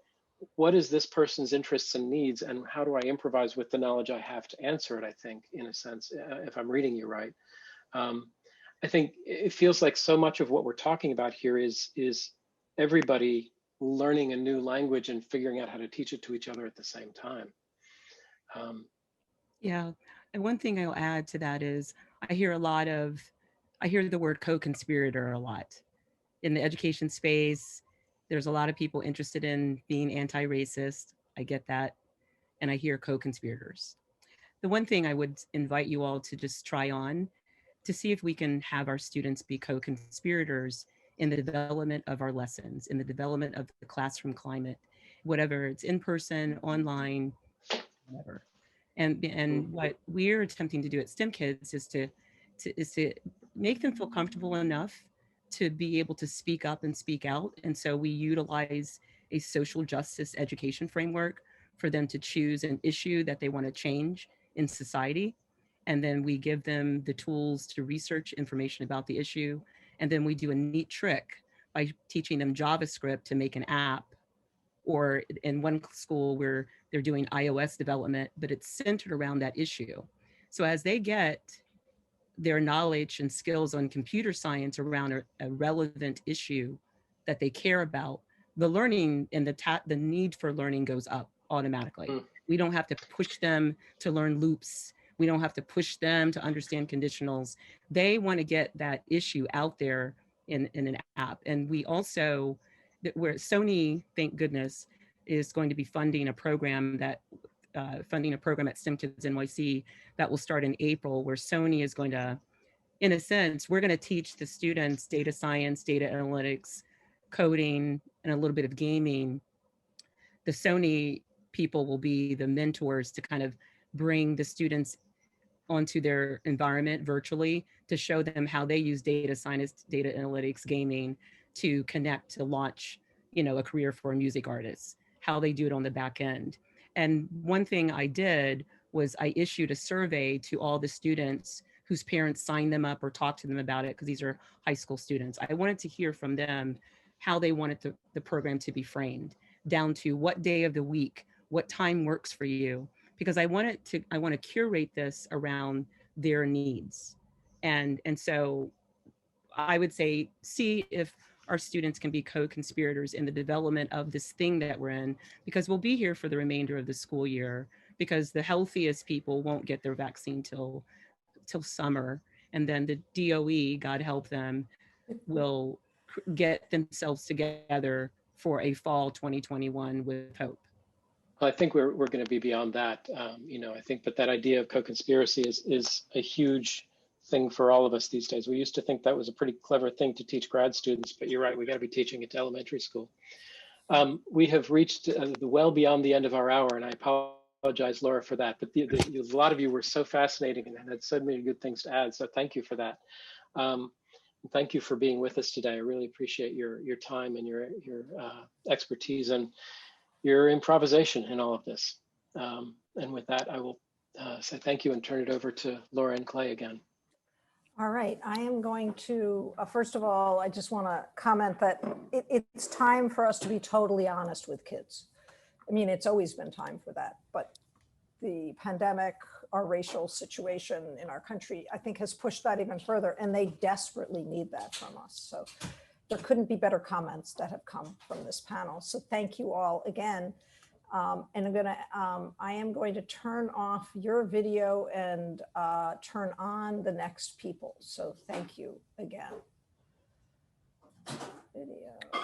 what is this person's interests and needs, and how do I improvise with the knowledge I have to answer it, I think, in a sense, if I'm reading you right. I think it feels like so much of what we're talking about here is everybody learning a new language and figuring out how to teach it to each other at the same time. Yeah, and one thing I'll add to that is I hear the word co-conspirator a lot. In the education space, there's a lot of people interested in being anti-racist. I get that. And I hear co-conspirators. The one thing I would invite you all to just try on to see if we can have our students be co-conspirators in the development of our lessons, in the development of the classroom climate, whatever it's in person, online, whatever. And what we're attempting to do at STEM Kids is to make them feel comfortable enough to be able to speak up and speak out. And so we utilize a social justice education framework for them to choose an issue that they want to change in society. And then we give them the tools to research information about the issue. And then we do a neat trick by teaching them JavaScript to make an app. Or in one school where they're doing iOS development, but it's centered around that issue. So as they get their knowledge and skills on computer science around a relevant issue that they care about, the learning and the need for learning goes up automatically. We don't have to push them to learn loops. We don't have to push them to understand conditionals. They want to get that issue out there in an app. And we also, where Sony, thank goodness, is going to be funding a program at STEM Kids NYC that will start in April, where Sony is going to in a sense, we're going to teach the students data science, data analytics, coding, and a little bit of gaming. The Sony people will be the mentors to kind of bring the students onto their environment virtually to show them how they use data science, data analytics, gaming to connect to launch, a career for a music artist, how they do it on the back end. And one thing I did was I issued a survey to all the students whose parents signed them up or talked to them about it, because these are high school students. I wanted to hear from them how they wanted the program to be framed, down to what day of the week, what time works for you, because I want to curate this around their needs. And so I would say, see if our students can be co-conspirators in the development of this thing that we're in, because we'll be here for the remainder of the school year, because the healthiest people won't get their vaccine till summer. And then the DOE, God help them, will get themselves together for a fall 2021 with hope. Well, I think we're going to be beyond that. I think, but that idea of co-conspiracy is a huge thing for all of us these days. We used to think that was a pretty clever thing to teach grad students, but you're right, we got to be teaching it to elementary school. We have reached well beyond the end of our hour, and I apologize, Laura, for that. But a lot of you were so fascinating and had so many good things to add. So thank you for that. Thank you for being with us today. I really appreciate your time and your expertise and your improvisation in all of this. And with that, I will say thank you and turn it over to Laura and Clay again. All right, I am going to, first of all, I just want to comment that it's time for us to be totally honest with kids. I mean, it's always been time for that, but the pandemic, our racial situation in our country, I think has pushed that even further, and they desperately need that from us. So there couldn't be better comments that have come from this panel. So thank you all again. And I am going to turn off your video and turn on the next people. So thank you again. Video.